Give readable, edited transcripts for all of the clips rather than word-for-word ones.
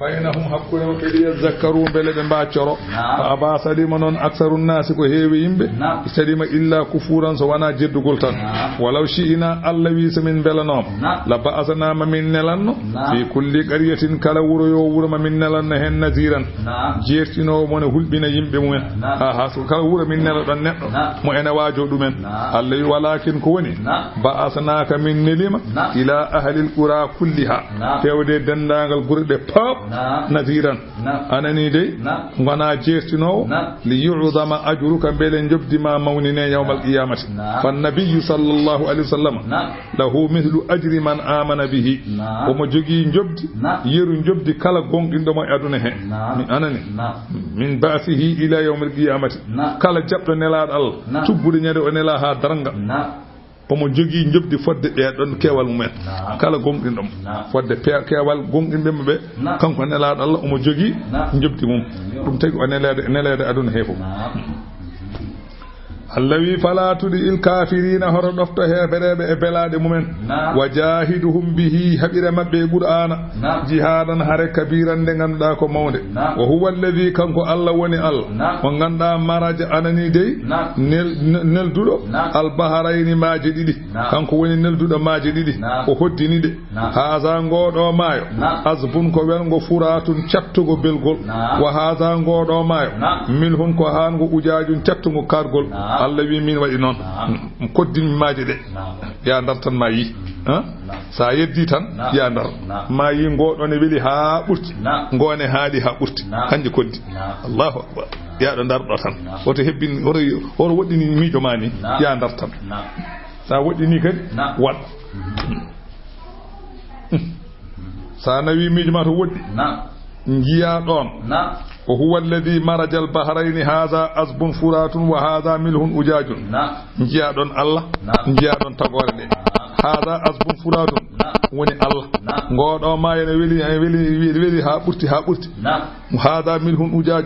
baynahum hakkude maɓɓe ɗi yazakkaru beele ɓe mbacoro fa aba salima noon aksaru nnasi ko heewi yimɓe salima illa kufuran so wona jeddugol tan walaw shi'ina allah wi somin belanoma la ba'asanama min nelanno fi kulli qaryatin kala wuro yo wuro ma min nelanno hen nasiran jertinowo mone hulɓina yimɓe mumen ha so kala wuro min nela ɗon neɗɗo mo ene waajo ɗumen allah wi walakin ko woni ba'asanaka min nelima ila ahlil qura kulliha fewde dendagal gurɗe pap nasiran anani dey gona jertinowo li yu'dama ajruka beele jobdima mawnine yawmal qiyamati fan nabiyyu sallallahu alaihi wasallam lahu mithlu ajri man amana bihi omo jogi jobdi yeru jobdi kala gonɗinɗo mo aduna he mi anani min ba'thihi ila yawmal qiyamati kala jabdo nelaɗo Allah tubbude ñade o nela ha daranga omo jogi jobdi fodde ɓeɗon kewal mumen kala gonɗinɗom fodde kewal gonɗinɓe ɓe kanko nelaɗo Allah omo jogi jobdi mum ɗum tagi o nelede aduna he fof Allah wi fala tudi il kafirina hoto ɗofto hefereɓe e belaɗe mumen wa jahiduhum bihi haɓire mabɓe e qur'ana jihadan hare kabiran nde ganduɗa ko mawde wa huwa alladhi kanko Allah woni Allah mo ganduɗa maraja anani dey nelduɗo albaharayni maaje ɗiɗi kanko woni nelduɗo maaje ɗiɗi o hoddini ɗe haza ngoɗo maayo asbun ko welgo furatun cattugo belgol wa haza ngoɗo maayo milhun ko hango ujajum cattugo kargol Allah wi min waɗi noon koddimi maaje ɗe ya dar tan ma yi sa yeddi tan ya dar ma yi ngoɗo ne weeli ha ɓurti ngone haaɗi ha ɓurti kanƴe koddi Allahu akbar yaɗo darɗo tan woto hebbini oto woɗɗini miijo ma ni ya dar tan sa woɗɗini kadi waɗ sa nawi miijo ma to woɗɗi jiya ɗon وهو الذي مرج البحرين هذا عذب فرات وهذا ملح أجاج نجيا دون الله نجيا دون تغور دي هذا عذب فرات وني الله غودو ما ين ويلي ها برتي هذا ملح أجاج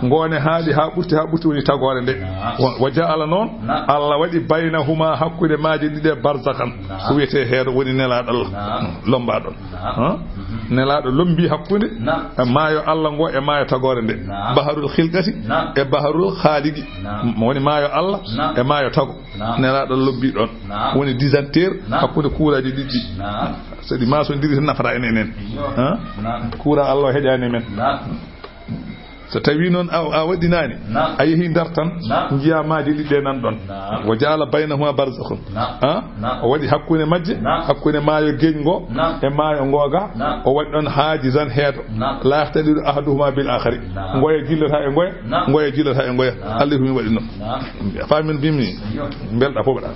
غوني هادي ها برتي وني تغور دي وجعل نون الله ودي بينهما حكوده ماجي دي برزخان ويته هير وني نلا الله لومبا دون نلا لومبي حكوده maayo Allah ngo e maayo tagore nde baharul khilqati e baharul khalidi woni maayo Allah e maayo tago nelaɗo lobbi ɗon woni disanteur hakkude kuuraji ɗiɗɗi so ɗi maso ndiri tan nafata enen kuura Allah heƴani men so tawi noon a waɗinani a yeehi dar tan jiya maaji ɗiɗɗe nan ɗon wo jaala baynahuma barzakhun o waɗi hakkude majje hakkude maayo geñgo e maayo ngoga o waɗi ɗon haajisan heeto la yahtadiru ahaduhuma bil akhari ngoya jillata e ngoya ngoya jillata e ngoya Allah mi waɗi noon famin bimni belɗa fof ɗa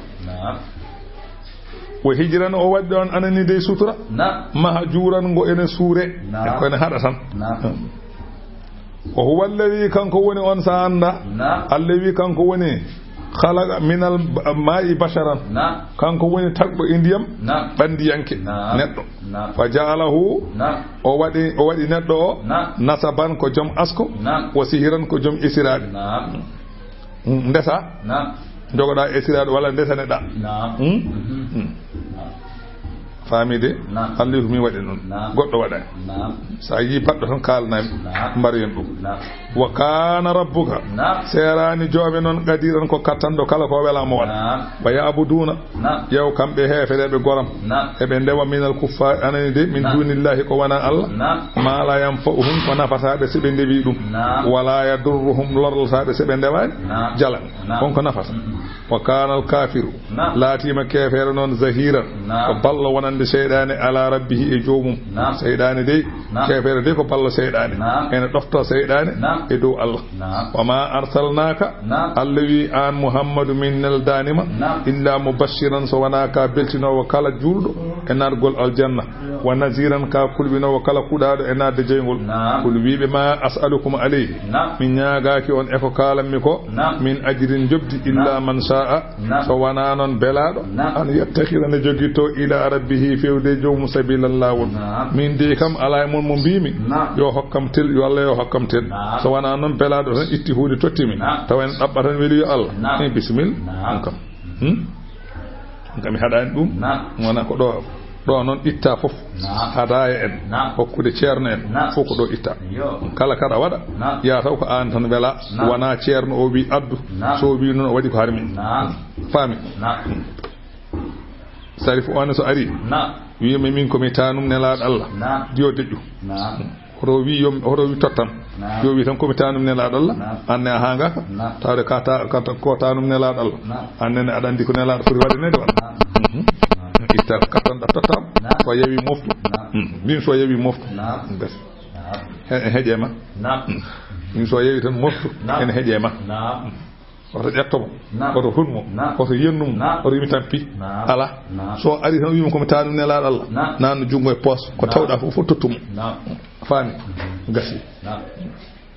o hijiran o waɗi ɗon anani dey sutura mahajuran ngo ene suure ko ene haɗa tan وهو الذي كان كوني أنسى عنده الذي كان كوني خلق من الماء بشرا كان كوني تقب إنديم بنديانك نتو فجعله أودي نتو نسبان كجم أسكو وسهرا كجم إسراد ندسا jogoɗa esirade walla ndesaneɗa famide Allah mi waɗi noon goɗɗo waɗa sa yi baɗɗo tan kalnami mbariyen ɗum wa kana rabbuka serani jooɓe noon qadiran ko kattanɗo kala ko welamo waɗa wa yabuduna yew kamɓe heefereɓe goram eɓe ndewa minal kuffar anani de min dunillahi ko wona Allah ma la yanfa'uhum ko nafataɓe seɓe ndewi ɗum wala yadurruhum lorlotaɓe seɓe ndewani jalan wonko nafata wa kana al kafiru laatima kefere noon zahiran ko ballo wonande seyɗane ala rabbihi e jomum seyɗane dey kefere de ko ballo seyɗane ene ɗofto seyɗane e dow Allah wa ma arsalnaka Allah wi an Muhammadu min neldanima illa mubashiran so wona ka beltinowo kala julɗo e nargol aljanna wa naziran ka kulɓinowo kala kuɗaɗo e nadde jeygol kul wiɓe ma as'alukum alayhi min ñagaki on eko kalanmi ko min ajrin jobdi illa man sha'a so wona noon belaɗo an yettakira ne jogui to ila rabbihi fewde jomum sabilan lawol min de kam ala e mon mo mbimi yo hokkam tel yo Allah yo hokkam tel so wona noon belaɗo tan itti huude tottimi tawa en ɗaɓɓa tan weeli yo Allah bisimilla on kam mi haɗani ɗum wona ko ɗo ɗo noon itta fof hadaya en hokkude ceerno en fof ko ɗo itta kala kaɗa waɗa ya taw ko an tan wela wona ceerno o wi addu so wi noon o waɗi ko harmi faami sarif on so ari wiyimi min komi tanum nelaɗo Allah diyo deƴƴu hoto wi tottam yo wi tan komi tanum nelaɗo Allah anne a hangaka tawde ko tanum nelaɗo Allah annene aɗa andi ko nelaɗo foti waɗanede wala itta kattanɗa tottam so yewi moftu min so yewi moftu gasi en heeƴema min so yewi tan moftu ene heeƴema oto ƴettomo oto hunmo oto yennumo oto yimi tampi ala so ari tan wima komi tanum nelaɗo Allah nanno jungo e poos ko tawɗa fof tottumo faami gasi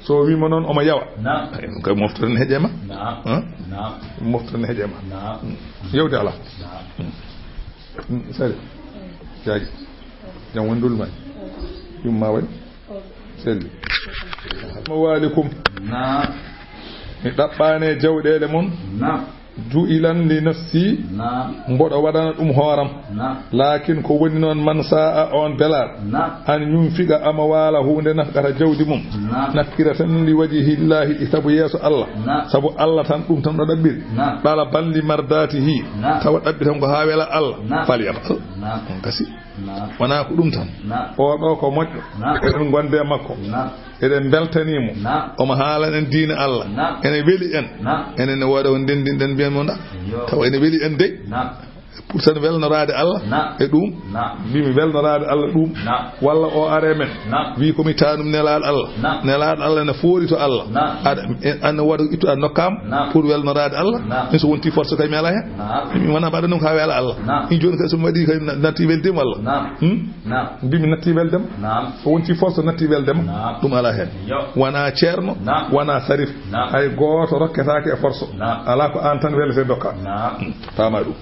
so wima noon omo yawa kay moftu tan heeƴema moftu tan heeƴema yewde ala sari jaagi jam woni dulma yumma waɗi selli assalamu aleykum mi ɗaɓɓane jawɗele mon ju'ilan li nafsi mboɗo waɗana ɗum hooram lakin ko woni noon man sa'a on belar an yumfiga ama waala hunde nafkata jawdi mum nakkira tan li wajhillahi sabu yeeso Allah sabu Allah tan ɗum tan ɗo ɗaɓɓiri ɗala balli mardatihi tawa ɗaɓɓi tan ko ha wela Allah falyafal kasi wona ko ɗum tan o ɗo ko moƴƴo eɗen gonde makko eɗen beltanimo omo haalana en diine Allah ene weeli en enen woɗa o ndendinɗen mbiyen mo taw ene weeli en de pour sen welnorade Allah e ɗum mbimi welnorade Allah ɗum walla o are men wi komi tanum nelaɗo Allah nelaɗo Allah ne foori to Allah aɗa waɗa ittu a nokkam pour welnorade Allah min so wonti force kay mi ala hen mi wona mbaɗa ɗum ka weela Allah min joni kay somi waɗi kay natti weldema walla mbimi natti weldema so wonti force natti weldema ɗum ala hen wona ceerno wona sarif hay goto rokketake e force ala ko an tan welete dokka tama ɗum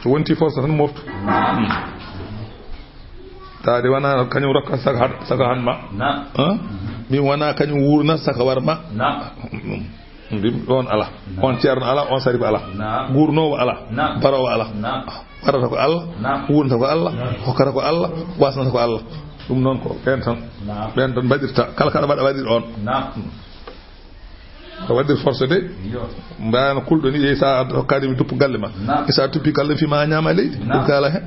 so wonti force tan moftu tade wana kañum rokka saka hanma min wona kañum wurna saka warma mbim ɗon ala on ceerno ala on sarif ala gurnowo ala barowo ala warata ko Allah wurnata ko Allah hokkata ko Allah wasnata ko Allah ɗum noon ko ɓen tan mbaɗirta kala kaɗa waɗa waɗir on ko waddir force de mbayano kulɗo ni sa hokkadimi duppu galle ma sa tuppi galle fima ñama leydi ɗum kala hen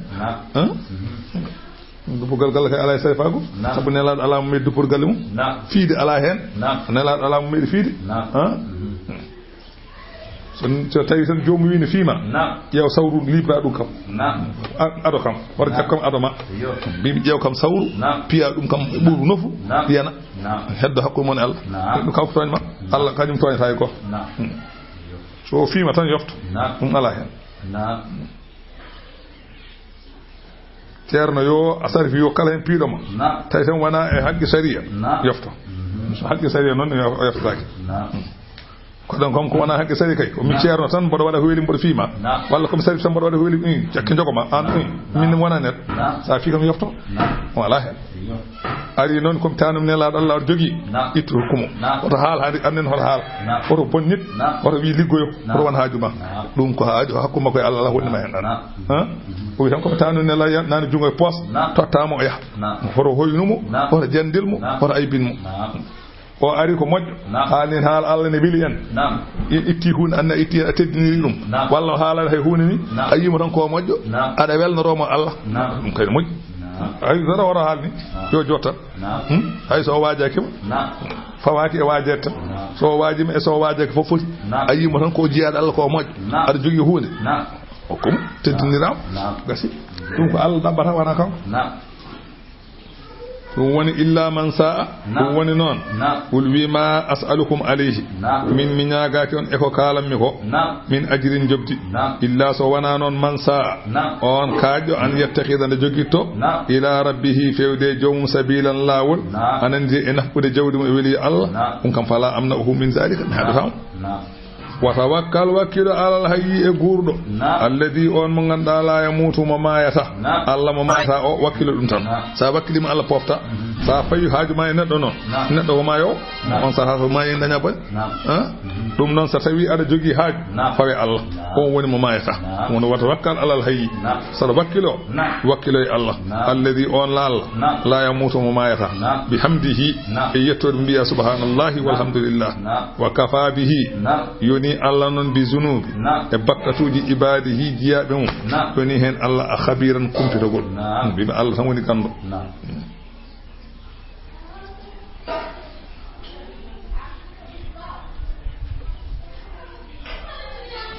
duppugal galle kay ala e sayfago sabu nelaɗo ala mo meɗi duppur galle mum fiide ala hen nelaɗo ala mo meɗi fiide so tawi tan jomum wino fiima ƴeew sawru libra ɗum kam aɗo kam wara jab kam aɗo ma mbimi ƴeew kam sawru piya ɗum kam ɓuuru nofu piyana heddo hakkude mon e Allah ɗum kanko toñma Allah kañum toñata e goto so fiima tan yofto ɗum ala hen ceerno yo a sarfi yo kala hen piiɗoma tawi tan wona e haqqi saria yofto so haqqi saria noon o yoftotake ko ɗon kam ko wona haqqi sari kay ko mi ceerno tan mboɗo waɗa hoyli mboɗo fiima walla komi sarif tan mboɗo waɗa hoyli cakke jogoma an min wona neɗɗo sa fi kam yofto o ala hen ari noon komi tanum nelaɗo Allah aɗa jogui ittu hokkumo oto haal hadi annen hoto haal oto bonnit oto wi liggoyo oto won haaju ma ɗum ko haaju hakkuma koye Allah wonnima hen ɗan o wi tan komi tanum nelaɗo nani jungo e poos tottama o yaha hoto hoynumo oto jendilmo oto aybinmo o ari ko moƴƴo haalin haala Allah ne weli en itti hunde anna itti a teddiniri ɗum walla haalata hay hunde ni a yimo tan ko moƴƴo aɗa welnoromo Allah ɗum kayne moƴƴi hay dara wara haalni yo jotta hay so waajakima fawaki e waajede tan so waajima e so waajake fof foti a yimo tan ko jiyaɗo Allah ko moƴƴo aɗa jogui hunde hokkum teddiniram gasi ɗum ko Allah ɗaɓɓata wona kanko ɗum woni illa man sa'a ɗum woni noon wul wima as'alukum alayhi min mi ñagaki on eko kalanmi ko min ajirin jobdi illa so wona noon man sa'a on kaaƴƴo an yettahida nde joguitto ila rabbihi fewde jomum sabilan lawol anandi e nafɓude jawdi mum e weeli Allah ɗum kam fala amna ohu min zalika mi haɗatamo watawakkal wakkiɗo alal hayyi e gurɗo alladi on mo ganduɗa la yamutu mo mayata Allah mo mayata o wakkilo ɗum tan sa wakkilima Allah pofta sa fayi haaju ma e neɗɗo noon neɗɗo woma yo on saha so ma en daña boy ɗum noon so tawi aɗa jogii haaju fawe Allah on woni mo mayata wono wata wakkal alal hayyi saɗa wakkilo e Allah alladi on la Allah la yamutu mo mayata bi hamdihi e yettode mbiya subhanallahi walhamdulillah wa kafa bihi yoni Allah noon bi zunubi e bakkatuji ibadihi jiyaɓe mum yoni hen Allah a khabiran kumpitogol bima Allah tan woni gando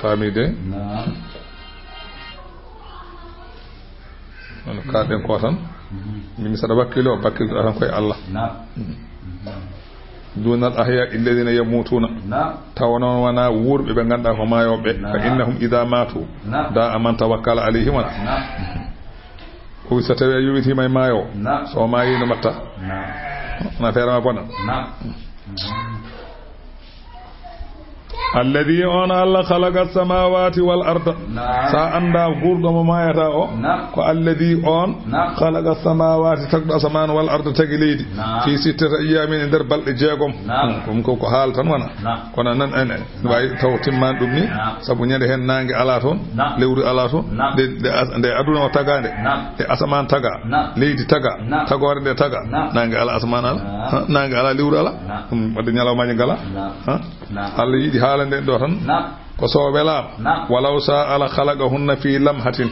famide ono kaɗen ko tan min saɗa wakkilo bakkiltoɗa tan koye Allah dunal ahya alladhina yamutuna taw non wana wurɓe ɓe ganduɗa ko mayoɓe fa innahum idha matu da aman tawakkala alayhim ko so tawi a yowitima e mayo so mayi no matta na feere ma bona alladhi on Allah khalaqa samawati wal arda sa anda gurdo mo mayata o ko alladhi on khalaqa samawati tagdo asman wal arda tagi leydi fi sittati ayamin der balde jeegom ko haal tan wana kono nan en way taw timman dum ni sabu nyande hen nangi ala ton lewru ala ton de aduna o tagade de asman taga leydi taga tagore de taga nangi ala asman ala nangi ala lewru ala wadde nyalaw mañi gala Allah yidi haalande do tan ko so welaama walaw sa ala khalaqahunna fi lamhatin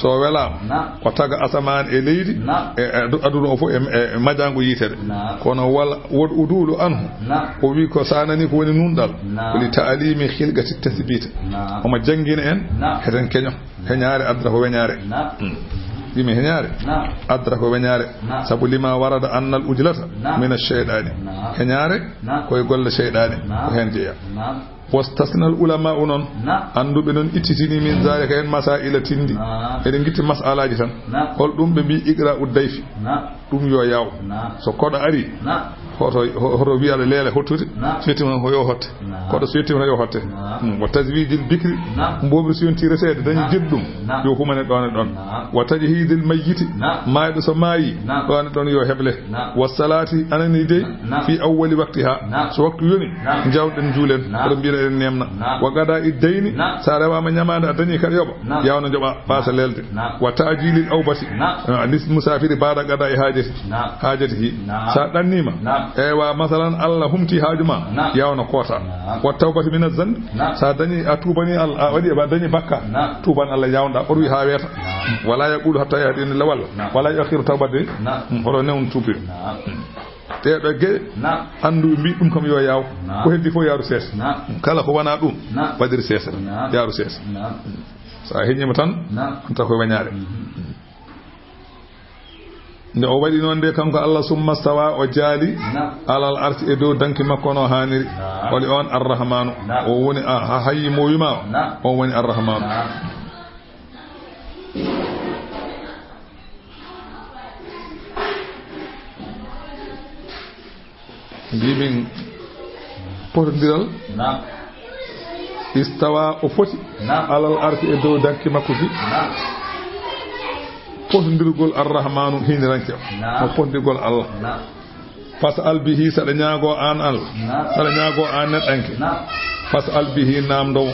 so welaama ko taga asaman e leydi e aduna o fu e majango yitede kono wala wod udulu anhu o wi ko sanani ko woni nundal li ta'limi khilgati tathbit o ma jangina en heden kenyo heñaare adra ko weñaare dimi heñaare adra ko weñaare sabu lima warada annal ujlata min ash-shaytani heñaare koy golle shaytani ko hen jeya wastasna al-ulama unon anduɓe non ittitini min zalika en masaila tindi eɗen gitti masalaji tan hol ɗum ɓe mbi iqra uddayfi ɗum yo yaw so koɗo ari hoto wiyaɗo leele hottude suyettima ko yo hotte koɗo suyettima yo hotte wa taswijil bikri mbobri suyonti resede dañi jeɗɗum yo humane ɗon e ɗon wa tajhidil mayyiti mayɗo so maayi ɗon e ɗon yo heble wa salati anani dey fi awwali waqtiha so waktu yoni jawɗen juulen oɗo mbiyana en nemna wa gada i deyni sa rewama ñamade a dañi kadi yoɓa yawno joɓa pasa lelde wa tajilil awbati nis musafiri baɗa gada e hajatihi sa ɗannima ewa masalan Allah humti haajuma yawno kota wa tawbati min az-zanb sa dañi a tubani Allah wadi ba dañi bakka tuban Allah yawnda o wi ha weta wala yaqulu hatta yahdini lawal wala yakhiru tawbati horo newn tubi teɗo ge andu mbi ɗum kam yo yaw ko heddi fo yaru ses kala ko wana ɗum wadir ses yaru ses sa heñima tan anta ko wañare nde o waɗi noon nde kanko Allah summa stawa o jaali alal arti e dow danki makko no haniri oli on arrahmanu o woni ha hayyi mo wima on woni arrahmanu mbimin potodiral istawa o foti alal arti e dow danki makko ji potondirgol arrahmanu hiniranke o potondirgol Allah fas'al bihi saɗa ñaago an Allah saɗa ñaago an neɗɗanke fas'al bihi namdomo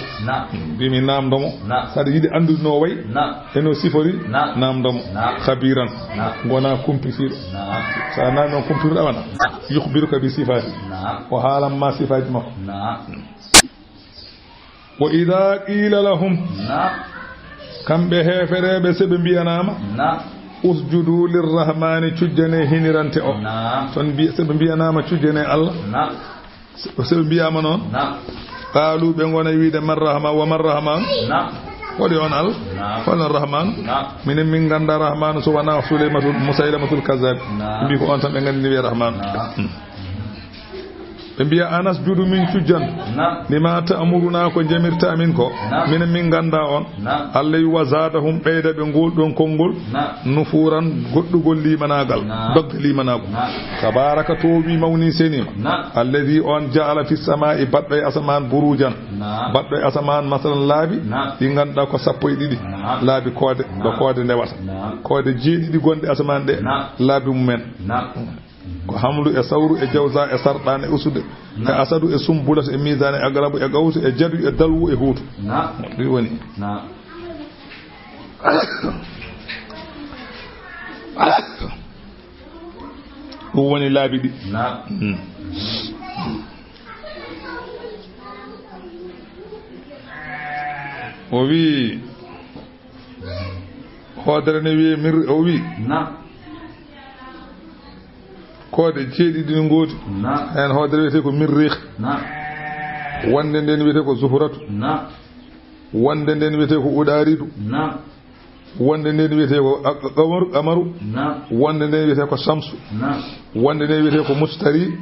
bimi namdomo saɗa yiɗi andude no way eno sifori namdomo khabiran gona kumpitiɗo sa nani noon kumpitiɗo wana yukhbiruka bi sifati o haalan ma sifaji makko wa idha qila lahum kamɓe heefereɓe seɓe mbiyanama usjudu lirrahmani cujjane hinirante o ton seɓe mbiyanama cujjane Allah seɓe mbiyama noon qaalu ɓe gona wiide man rahman wa man rahman waɗi on Allah hono rahman minen min ganda rahmanu so wona musaylamatul kazzab mbi ko on tan ɓe gandi ni wiye rahman be biya anas judu min cujjan lima ta'muruna ko jamirta min ko min ganda on Allah wazadahum bayda be ngol don kongol nufuran goddugol limanagal dogde limanago tabaraka tobi mawni senima alladhi on ja'ala fis sama'i badda asman burujan badda asman masalan labi di ganda ko sappo e didi labi kode do kode ndewata kode jeedidi gonde asman de labi mumen ko hamlu e sawru e jawza e sardan e usude e asadu e sumbulat e mizan e agrabu e gawsu e jadu e dalwu e hutu di woni woni labi di o wi hodere ne wi mir o wi kode jeedidi ni ngoti en hodere wiyete ko mirrikh wonde nden wiyete ko zuhuratu wonde nden wiyete ko udaridu wonde nden wiyete ko amaru wonde nden wiyete ko shamsu wonde nden wiyete ko mustari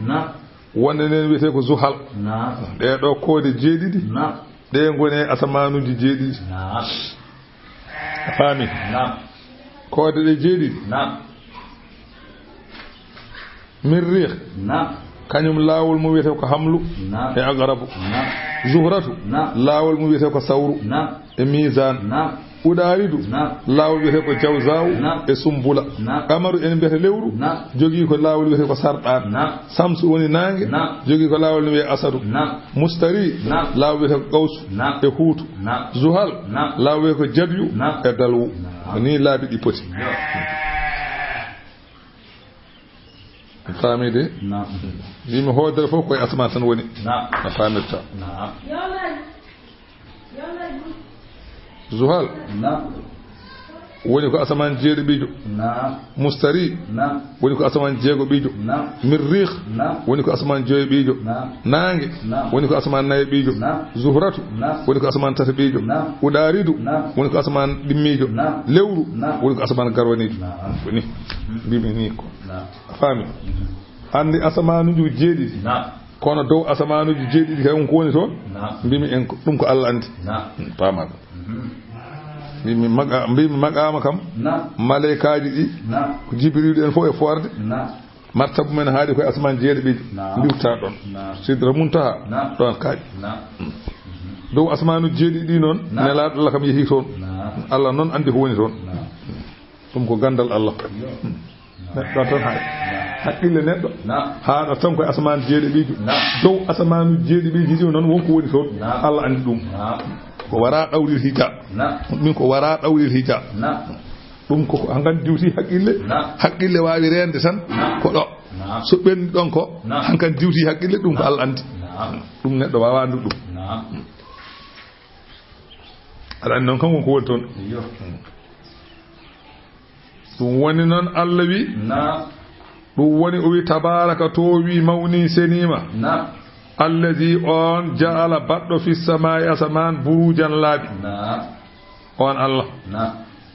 wonde nden wiyete ko zuhal de do kode jeedidi de ngone asamanuji jeedidi fami kode de jeedidi mirrikh kanyum lawol mu wiyete ko hamlu e agarabu zuhratu lawol mu wiyete ko sawru e mizan udaridu lawol wiyete ko jawzaw e sumbula amaru en biyete lewru jogi ko lawol wiyete ko sardan samsu woni nange jogi ko lawol wiye asadu mustari lawol wiyete ko qawsu e hutu zuhal lawol wiyete ko jadyu e dalwu ni laabi di poti famide dimi hodere fof koye asma tan woni a famirta zuhal woni ko asaman jeeɗo ɓiijo mustari woni ko asaman jeego ɓiijo mirrikh woni ko asaman joyi ɓiijo nange woni ko asaman nayi ɓiijo zuhratu woni ko asaman tata ɓiijo udaridu woni ko asaman ɗimmiijo lewru woni ko asaman garwanijo woni mbimi ni ko faami andi asamanuji jeeɗiɗi kono dow asamanuji jeeɗiɗi kay on ko woni toon mbimi en ɗum ko Allah andi pamaka mbimi maqama kam malaikaji ɗi ko jibrilu en fof e forde martabu men haadi koye asaman jeeɗe ɓiijo ndiwta ɗon sidra muntaha ɗon kaaƴi dow asamanuji jeeɗiɗi ɗi noon nelaɗo Allah kam yeehi toon Allah noon andi ko woni toon ɗum ko gandal Allah neɗɗo tan haqqille neɗɗo haaɗa tan koye asaman jeeɗe ɓiijo dow asamanu jeeɗe ɓiiji ɗi noon wonko woni toon Allah andi ɗum ko wara ɗawrir hija min ko wara ɗawrir hija ɗum ko hankan diwti haqqille wawi rende tan ko ɗo so ɓenni ɗon ko hankan diwti haqqille ɗum ko Allah andi ɗum neɗɗo wawa andu ɗum aɗa andi noon kam wonko woni toon ɗum woni noon Allah wi ɗum woni o wi tabaraka to wi mawni senima alladhi on ja'ala baddo fi samai asaman burujan labi on Allah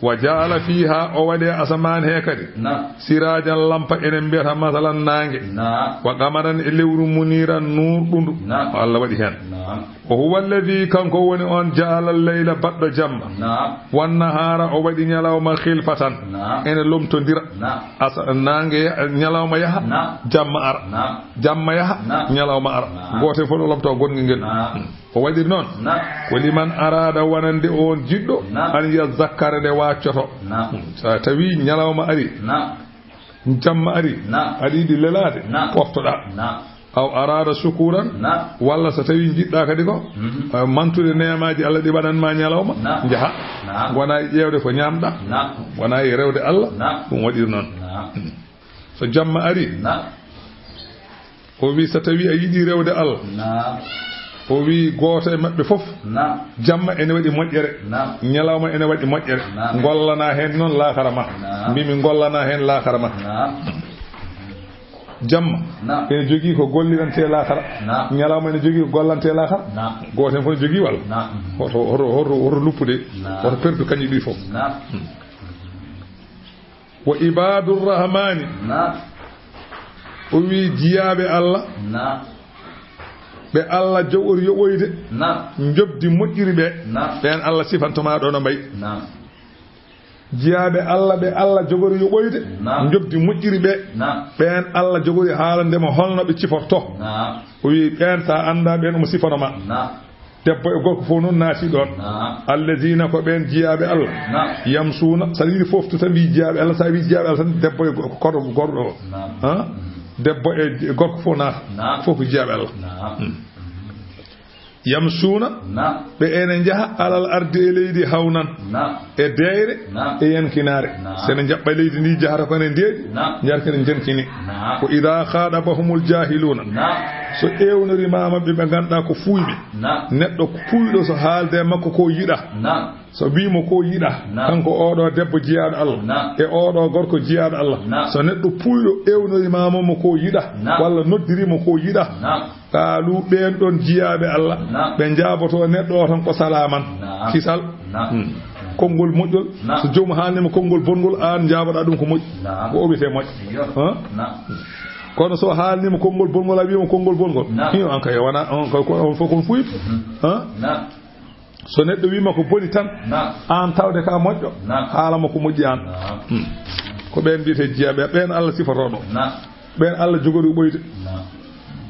wa ja'ala fiha o wadi asaman hekadi sirajan lampa enen biyata masalan nange wa qamaran lewru muniran nur dundu Allah wadi hen wa huwa alladhi kanko woni on ja'ala al-layla baddo jamma wan nahara o wadi nyalawma khilfatan ene lomtondira nange nyalawma yaha jamma ar jamma yaha nyalawma ar gote fo lomto gongi ngel o wadi non ko liman arada wanande on jiddo an yazakkara de waccoto sa tawi nyalawma ari jamma ari adi di lelade poftoda aw arada shukuran walla sa tawi jidda kadi ko mantude neemaji Allah di banan ma nyalawma jaha wona yewde ko nyamda wona rewde Allah dum wadi non so jamma ari o wi sa tawi a yidi rewde Allah o wi goto e mabbe fof jamma ene wadi moƴƴere nyalawma ene wadi moƴƴere gollana hen non la karama mimi gollana hen la karama jamma ene jogi ko gollirante la kara nyalawma ene jogi ko gollante la kara goto en fof jogi walla hoto luppude hoto perdu kanyi ɗi fof wa ibadur rahmani o wi jiyabe Allah be Allah jogori yoboyde jobdi moƴƴiri be ben Allah sifantoma do no bay jiyaabe Allah be Allah jogori yoboyde jobdi moƴƴiri be ben Allah jogori haalande mo holno be ciforto o wi ben sa anda ben mo sifanoma debbo e gorko fof non naati ɗon alladina ko ɓen jiyaaɓe Allah yamsuuna saɗa yiɗi fof to tan wi jiyaaɓe Allah sa wi jiyaaɓe Allah tan debbo e gorɗo o debbo e gorko fof naata fof ko jiyaaɓe Allah yamsuuna ɓe ene jaha alal ardi e leydi hawnan e deyre e yankinaare sene jaɓɓa leydi ndi jahata kone ndeeɗi jarkene jenkini ko ida khaɗabahumul jahiluna so ewnorimama ɓe ganduɗa ko fuuyɓe neɗɗo fuuyɗo so haalde makko ko yiɗa so wimo ko yiɗa kanko oɗo debbo jiyaɗo Allah e oɗo gorko jiyaɗo Allah so neɗɗo puuyɗo ewnorimamamo ko yiɗa walla noddirimo ko yiɗa kaalu ɓen ɗon jiyaɓe Allah ɓe jaaboto neɗɗo o tan ko salaman kisal konngol moƴƴol so joomum haalnima konngol bongol an jaaboɗa ɗum ko moƴƴi ko oɓite moƴƴo kono so haalnima konngol bongol a wiyama konngol bongol hino an kay wona on fof kon fuyɓe so neɗɗo wima ko boni tan an tawde ka moƴƴo haalama ko moƴƴi an ko ɓen mbiyete jiyaɓe ɓen Allah sifotoɗo ɓen Allah jogori ɓoyde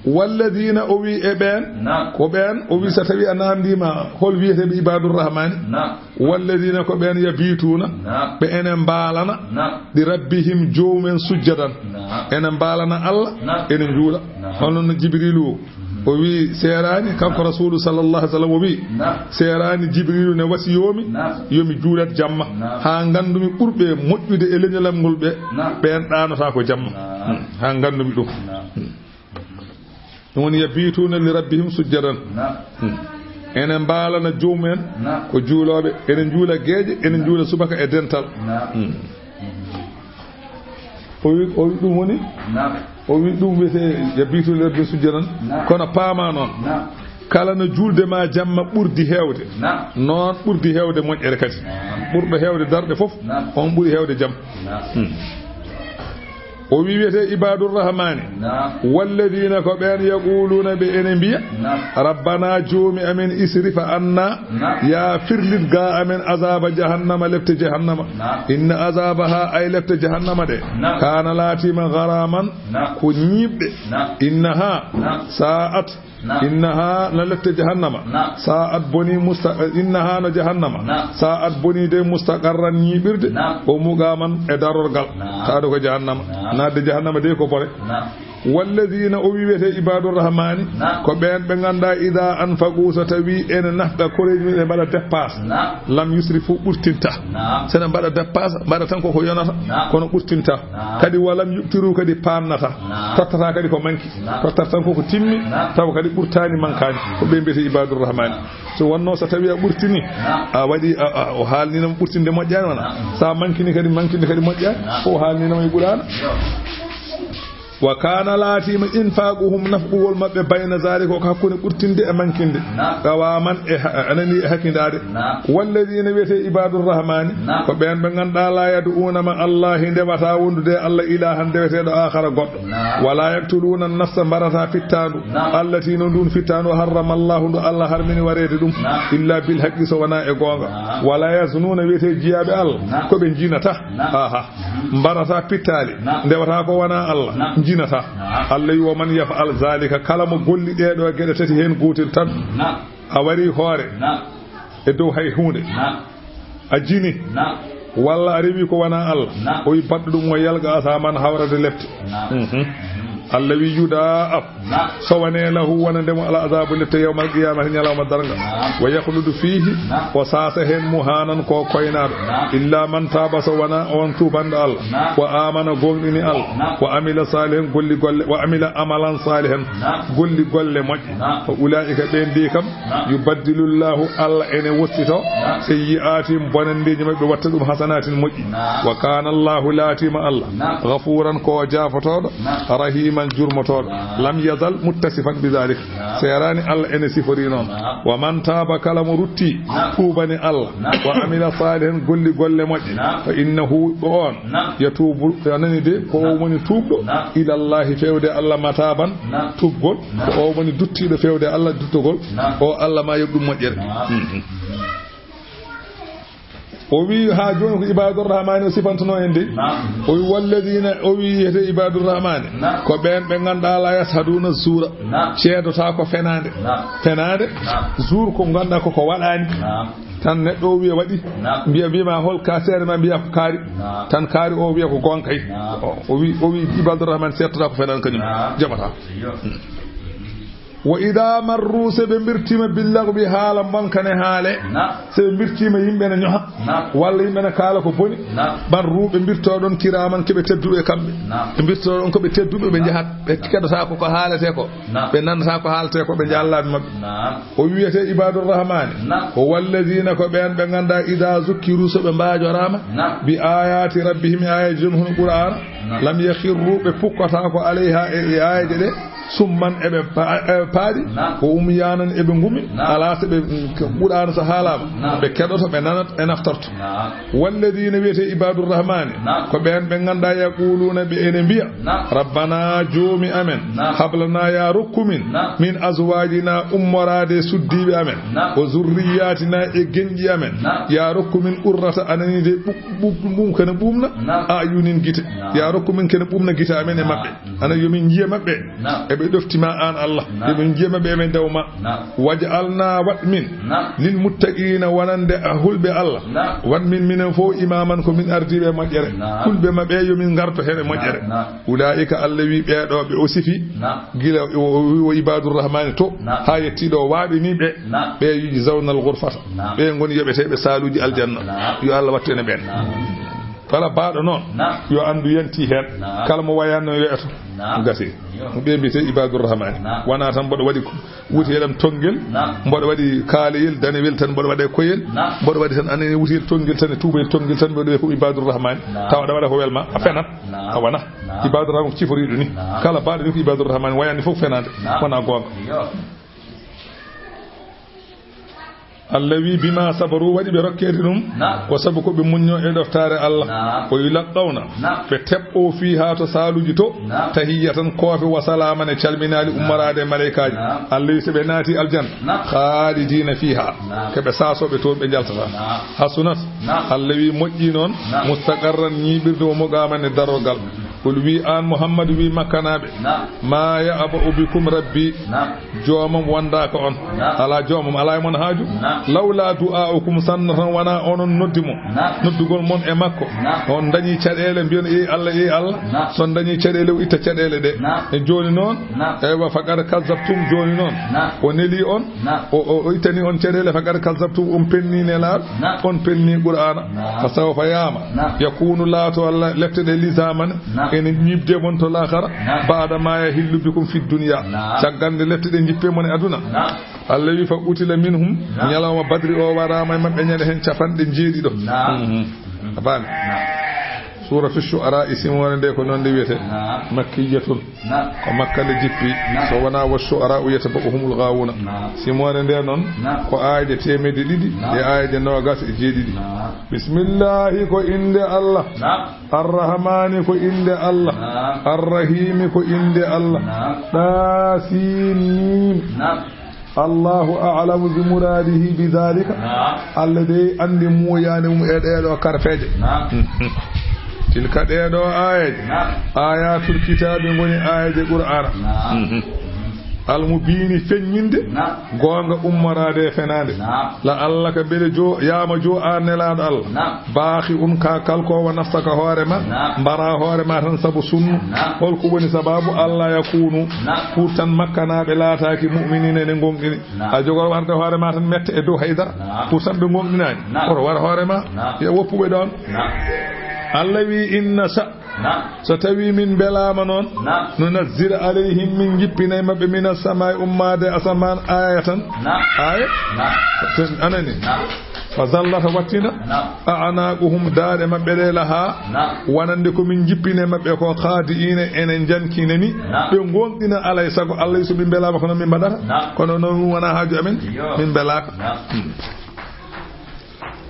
walladina o wi e ɓen ko ɓen o wi so tawi a namdima hol wiyeteɓe ibadur rahmani walladina ko ɓen yabituna ɓe enen mbalana ɗi rabbihim jomumen sujjadan enen mbalana Allah enen juula hono no Jibrilu o wi serani kanko rasulu sallallahu alaihi wasallam o wi serani Jibrilu ne wasi yomi juulat jamma ha gandumi ɓurɓe moƴƴude e leñolam ngol ɓen ɗanota ko jamma ha gandumi ɗum ɗum woni yabituna li rabbihim sujjadan enen mbalana jomumen ko juuloɓe enen juula gueeƴe enen juula subaka e dental o wi ɗum woni o wi ɗum wiyete yabituna li rabbihim sujjadan kono paama noon kala no julde ma jamma ɓurdi hewde noon ɓurdi hewde moƴƴere kadi ɓurɗo hewde darɗe fof on ɓuri hewde jam o wi wiyete ibadur rahmani walladina ko ɓen yaquluna ɓe ene mbiya rabbana joomi amen isrifa anna ya firlit ga amen azaba jahannama lefte jahannama inna azabaha ay lefte jahannama de kana latima garaman ko ñiɓɓe innaha sa'at innaha na lefte jahannama sa'at boni innaha na jahannama sa'at boni de mustaqarran ñiɓirde o mugaman e darorgal taado ko jahannama nadde jahannama de ko bore walladina o wiwete ibadur rahmani ko ɓen ɓe ganda ida anfaqu so tawi ene nafɗa koreji mumen ɓe mbaɗa dépasse lam yusrifu ɓurtinta sene mbaɗa dépasse mbaɗa tan koko yonata kono ɓurtinta kadi walam yubtiru kadi pannata tottata kadi ko manki tottata tan koko timmi taw kadi ɓurtani mankani ko ɓe mbiyete ibadur rahmani so wonno so tawi a ɓurtini a waɗi o haalninoma ɓurtinde moƴƴani wona sa mankini kadi mankinde kadi moƴƴani o haalninoma e ɓurana wa kana latima infaquhum nafqul mabbe bayna zalika ko hakkunde ɓurtinde e mankinde qawaman e anani e hakindade walladina wiyete ibadur rahmani ko ɓen ɓe ganduɗa la yad'una ma allahi ndewata wondude Allah ilahan ndeweteɗo akhara goɗɗo wala yaktuluna nafsa barata fittandu allati no ndun fittandu harrama allahu ndu Allah harmini warede ɗum illa bil haqqi so wona e gonga wala yaznuna wiyete jiyaɓe Allah ko ɓe jinata barata pittali ndewata ko wona Allah jinata Allah yi wa man yaf'al zalika kala mo golli ɗeɗo geɗe tati hen gotel tan a wari hoore e dow hay hunde a jini walla a rewi ko wona Allah o yi badɗo ɗum o yalga asaman hawrade lefte Allah wi yudaaf sowane lahu wonandemo ala azabu lefte yawmal qiyamati nyalawma darga wa yakhludu fihi wa sasa hen muhanan ko koynaɗo illa man taba so wana on tubando Allah wa amana gonɗini Allah wa amila salihan golli golle wa amila amalan salihan golli golle moƴƴi fa ulaika ɓen de kam yubaddilu llahu Allah ene wottito sayyi'atim bonandeji mabɓe watta ɗum hasanatin moƴƴi wa kana Allahu latima Allah ghafuran ko jafotoɗo rahima Allah jurmotoɗo lam yazal muttasifan bidalik serani Allah ene sifori noon wa man taba kala mo rutti tuubani Allah wa amila salihan golli golle moƴƴe fa innahu on yatubu anani de ko woni tuubɗo ila Allah fewde Allah mataban tuubgol ko o woni duttiɗo fewde Allah duttogol o Allah ma yoɓɗum moƴƴere o wi ha joni ko ibadur rahmani o sifantuno en de o wi walladina o wi yete ibadur rahmani ko ɓen ɓe ganduɗa la yashaduna zura ceedota ko fenade jour ko ganduɗa koko waɗani tan neɗɗo o wiya waɗi mbiya wima hol ka seere ma mbiya ko kaari tan kaari o wiya ko gonkay o wi ibadur rahmani cettota ko fenade kañum jaɓata wa ida marru se ɓe mbirtima billagbi haala bankane haale se ɓe mbirtima yimɓe ne ñoha walla yimɓe ne kaala ko boni marru ɓe mbirtoɗon kiraman keɓe tedduɓe kamɓe ɓe mbirtoɗon koɓe tedduɓe ɓe jahat ɓe keɗota ko haalete ko ɓe nandata ko haalete ko ɓe jallaɓe mabɓe o wiyete ibadur rahmani o walladina ko ɓen ɓe ganda ida zukkiru so ɓe mbajorama bi ayati rabbihim ayaji jom hono qur'ana lam yakhirru ɓe pukkota ko alayha e ayaji ɗe summan eɓe paaɗi ko umyanan eɓe ngumi ala so ɓe ɓuɗano so haalama ɓe keɗoto ɓe nanat e naftorto walladina wiyete ibadur rahmani ko ɓen ɓe ganduɗa yaquluna ɓe ene mbiya rabbana joomi amen hablana ya rokkumin min azwajina ummorade suddiɓe amen o zurriyatina e genƴi amen ya rokkumin qurrata ananide ɓum kene ɓumna ayunin guite ya rokkumin kene ɓumna guite amen e mabɓe ana yomin jiya mabɓe eɓe ɗoftima an Allah eɓe jiyama ɓe men dewma waj'alna wat min lil muttaqina wonande hulɓe Allah wat min minen fo imaman ko min ardiɓe moƴƴere hulɓe maɓe yomin garto hen e moƴƴere ulaika Allah wi ɓeɗo ɓe o sifi gila o ibadur rahmani to ha yettiɗo waaɓiniɓe ɓe yuji zawnal ghurfata ɓe goni yoɓeteɓe saluji aljanna yo Allah wattene ɓen kala baaɗo noon yo andu yanti hen kala mo wayanno yeeto gasi ɓe mbiyete ibadur rahmani wona tan mboɗo waɗi wuteɗam tonguel mboɗo waɗi kaaleyel danewel tan mboɗo waɗe koyel mboɗo waɗi tan anene wuteyel tonguel tan e tubayel tonguel tan mboɗo wiye ko ibadur rahmani tawa aɗa waɗa ko welma a fenat a wona ibadur rahmani ko ciforiɗo ni kala baaɗo ni ko ibadur rahmani wayande fof fenade wona gonga Allah wi bima sabaru waɗi ɓe rokkede ɗum ko sabu ko ɓe muñño e ɗoftare Allah o yulaqqawna ɓe teɓɓo fi ha to saluji to tahiyatan koofe wa salaman e calminali ummarade malaikaji Allah wi so ɓe naati aljanna khalidina fiha keɓe sasoɓe toon ɓe jaltata hasunat Allah wi moƴƴi noon mustaqarran ñiɓirde o mogamane darogal qul wi an Muhammadu wi makkanaɓe ma ya'ba'u bikum rabbi joomam wondaka on ala joomam ala e mon haaju lawla du'a'ukum sannatan wana onon noddimo noddugol mon e makko on dañi caɗele mbiyon Allah son dañi caɗele o itta caɗele ɗe e joni noon ewa faqad kazzabtum joni noon o neli on o ittani on caɗele faqad kazzabtum on penni nelaɗo on penni qur'ana fa sawfa yama yakunu laato Allah lefte ɗe lisaman ene ñibde mon to lahara baada ma yahillu bikum fi dunya saggande lefte ɗe jippe mon e aduna Allah wi fa utila minhum nyalawma badri o warama mabbe nyade hen capanɗe jeeɗiɗo abani suratu shu'ara isimone nde ko non de wiyete makkiyatun ko makkale jippi so wana wa shu'ara yatabahuhumul ghawuna simone nde non ko ayde temede ɗiɗi e ayde nogas e jeeɗiɗi bismillahi ko inde Allah arrahmani ko inde Allah arrahimi ko inde Allah tasin Allahu a'lamu bi muradihi bi dhalika alladhi andi muyani mum e ɗeɗo karfeje tilka ɗeɗo ayaji ayatul kitabi ngoni ayaji qur'ana almubini feññinde gonga ummarade fenade la Allah ka bele jo yama jo anelaɗo Allah baahi ka kalkowo naftaka hoorema mbara hoorema tan sabu sunnu holko woni sababu Allah yakunu pour tan makkanaɓe laataki mu'minina ne gonɗini a jogor warde hoorema tan mette e dow haydara pour tan ɓe gonɗinani oto wara hoorema yo woppuɓe ɗon Allah wi inna so tawi min belama noon nunazzil alayhim min jippinay mabɓe minas samai ummade asaman ayatan aya anani fa zallata wattina a'naquhum daade mabbe de laha wanande ko min jippine mabbe ko khadiina enen jankineni be gondina alay sago Allah so be belama kono min badata kono non wana haaju amen min belaka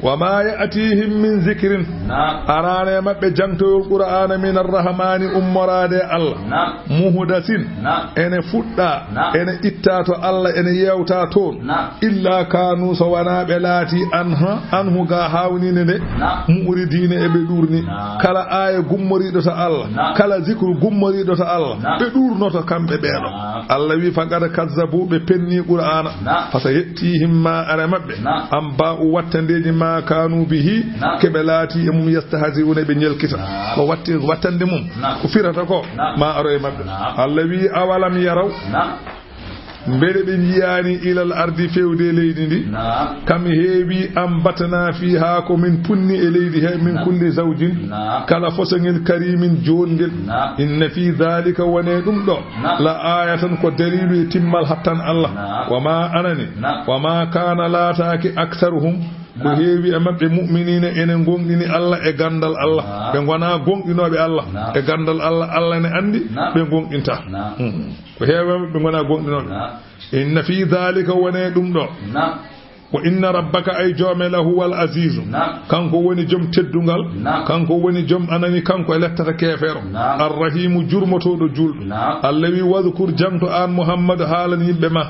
وما يأتيهم من ذكر أرانا مبه جنتو القرآن من الرحمن أمراد الله مهدث إن فتا إن إتاتو الله إن يوتاتون إلا كانوا سوانا بلاتي أنه غاهاونين مؤردين إبدورني كلا آية غمري دوتا الله كلا ذكر غمري دوتا الله بدور نوتا كم ببيرو الله وفقد كذبوا بپني قرآن فسيأتيهم ما أرى مبه أنباء واتندين ما كانوا به كبلاتي يم يستهزئون بنيل كتا واتندمم كفرتكو ما أرى مبه الذي أولم يروا mbere be jiyani ila al ardi fewde leydi ndi kam heewi ambatana fiha ko min punni e leydi he min kulli zawjin kala fosangel karimin jongel inna fi dhalika wane dum do la ayatan ko dalilu e timmal hattan Allah wama anani wama kana lataki aktharuhum ko heewi e mabbe mu'minina enen gongini Allah e gandal Allah be gona gonginobe Allah e gandal Allah Allah ne andi be gonginta ko heewi be gona gonginobe inna fi dhalika wane dum do wa inna rabbaka ay jomela huwal aziz kanko woni jom teddungal kanko woni jom anani kanko lettata kefero arrahim jurmotodo juldo allawi wadhkur jamto an muhammad halan yimbe ma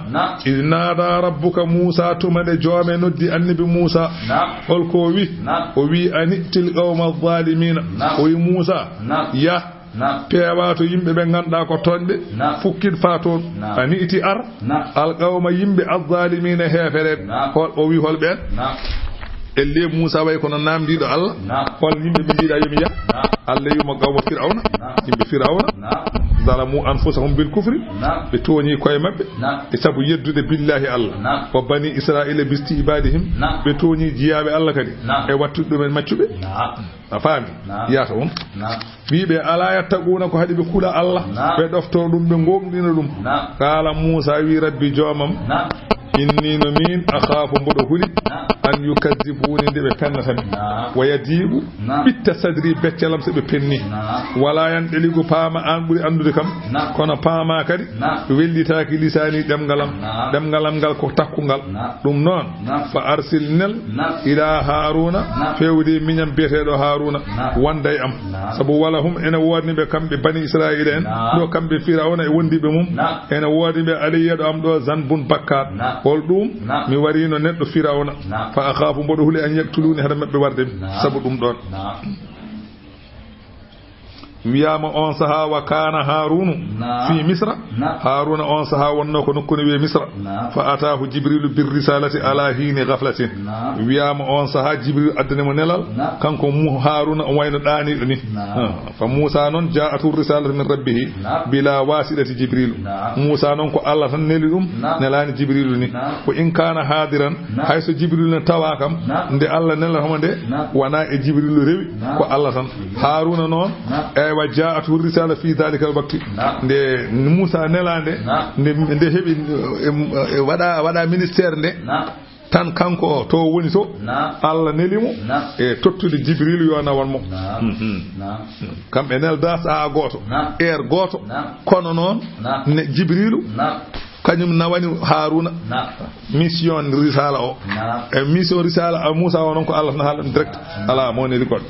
inna rabbuka musa tumade jome noddi annabi musa holko wi o wi anitil qawma zalimin o wi musa ya peewato yimbe be ganda ko tonde fukkid faton ani iti ar alqawma yimbe azzalimina hefere hol o wi hol ben elle musa way kono namdido Allah hol yimbe be diida yumi ya Allah yuma qawma fir'auna yimbe fir'auna zalamu anfusahum bil kufri be toni koy mabbe e sabu yeddude billahi Allah wa bani israila bisti ibadihim be toni jiyabe Allah kadi e wattudo men maccube afami yata on wiibe ala yattaquna ko hadi be kula Allah be dofto dum be ngomdina dum kala Musa wi rabbi jomam inni no min akhafu bodo huli an yukazzibuni de be pennata mi wa yadibu bitta sadri beccalam se be penni wala yan deligo paama an buri andude kam kono paama kadi wellitaaki lisani demgalam gal ko takkungal dum non fa arsilnal ila haruna fewde minyam betedo haruna wanday am sabu wala hum ena wodni be kambe bani israila en do kambe firawna e wondi be mum ena wodi be aliyedo am do zanbun bakkar hol dum mi warino neddo firawna fa akhafu bodo huli an yaktuluni hada mabbe warde sabu dum don wiyama on saha wa kana harunu fi misra haruna on saha wonno ko nokkuni wi misra fa ataahu jibril bir risalati ala hini ghaflatin wiyama on saha jibril addane mo nelal kanko mu haruna on wayno dani do ni fa musa non ja'atu risalatu min rabbih bila wasidati jibril musa non ko Allah tan neli dum nelani jibril ni ko in kana hadiran hayso jibril na tawakam nde Allah nelal homande wana e jibril rewi ko Allah tan haruna non wa ja'atu risala fi dhalika al-waqt de Musa nelande de hebi wada ministère de tan kanko to woni to Allah nelimo e tottude jibril yo na wonmo kambe nel das a goto goto kono non ne jibrilu kanyum nawani haruna mission risala o e mission risala a Musa wonon ko Allah na halan direct ala mo ne likon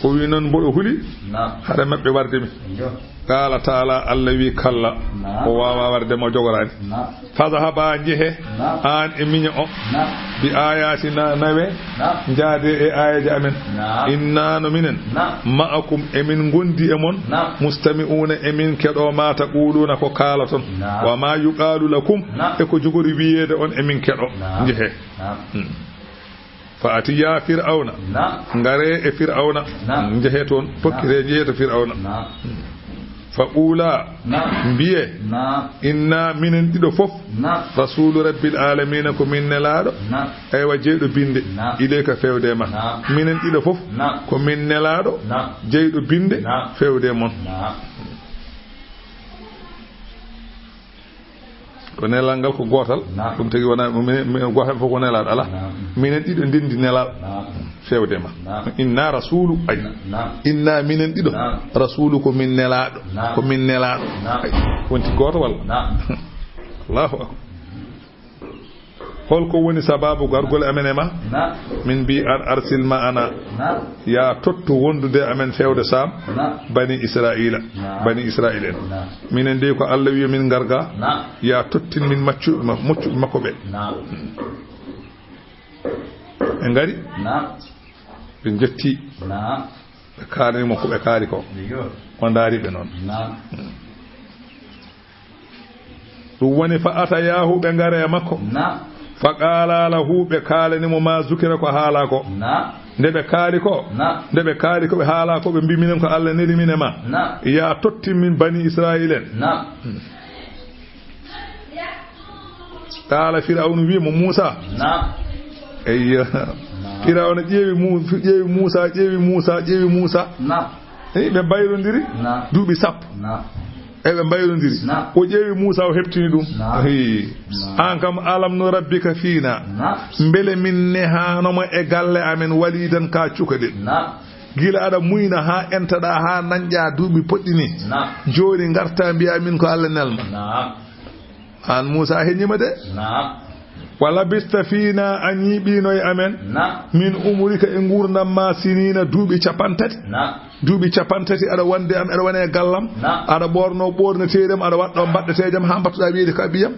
o wi non bodo huli hada mabbe warde mi qala taala allawi kalla o wawa warde mo jogorani fadhaba jehe an e minya o bi ayatina nawe jaade e ayaji amen inna no minen ma'akum emin gondi e mon mustami'una emin kedo mata quluna ko kala ton wa ma yuqalu lakum e ko jogori wiyede on emin kedo jehe faati ya fir'auna ngare e fir'auna jeheton pokkire jeheto fir'auna fa ula biye inna minen dido fof rasul rabbil alamin ko min nelado ay wajeedo binde ile ka fewde ma minen dido fof ko min nelado jeedo binde fewde mon ko nelal ngal ko gotal dum tagi wona gotal fof ko nelal ala minen dido ndendi nelal fewdema inna rasulu ay inna minen dido rasulu ko min nelado ko min nelado wonti goto walla Allahu akbar holko woni sababu gargol amen e ma min bi an arsil ma ana ya totto wondude amen fewde sam bani israila en minen de ko Allah wi min garga ya tottin min muccu makko be en ngari be jetti be kaani mo ko be kaari ko on daari be non dum woni fa ata yahu be ngare makko faqala lahu be kalani mo ma zukira ko haala ko ndebe kaali ko be haala ko be mbi minen ko Allah neli minen ma ya totti min bani israilen qala fir'aun wi mo Musa ayya fir'aun ƴeewi Musa be bayrondiri duubi sappo ebe mbayrondiri o ƴeewi Musa o heɓtini ɗum an kam alam no rabbika fiina mbele min nehanoma e galle amen walidan ka cukaɗe gila aɗa muyna ha enteɗa ha nanƴa duuɓi poɗɗini joni garta mbiya min ko Allah nelma an Musa heñima de wala bista fiina a ñiiɓinoye amen min umurika e gurdam ma sinina duuɓi capantati aɗa wonde am aɗa wone gallam aɗa ɓorno ɓorneteɗam aɗa waɗɗo mbaɗɗetejam ha mbattuɗa wiide ka ɓiyam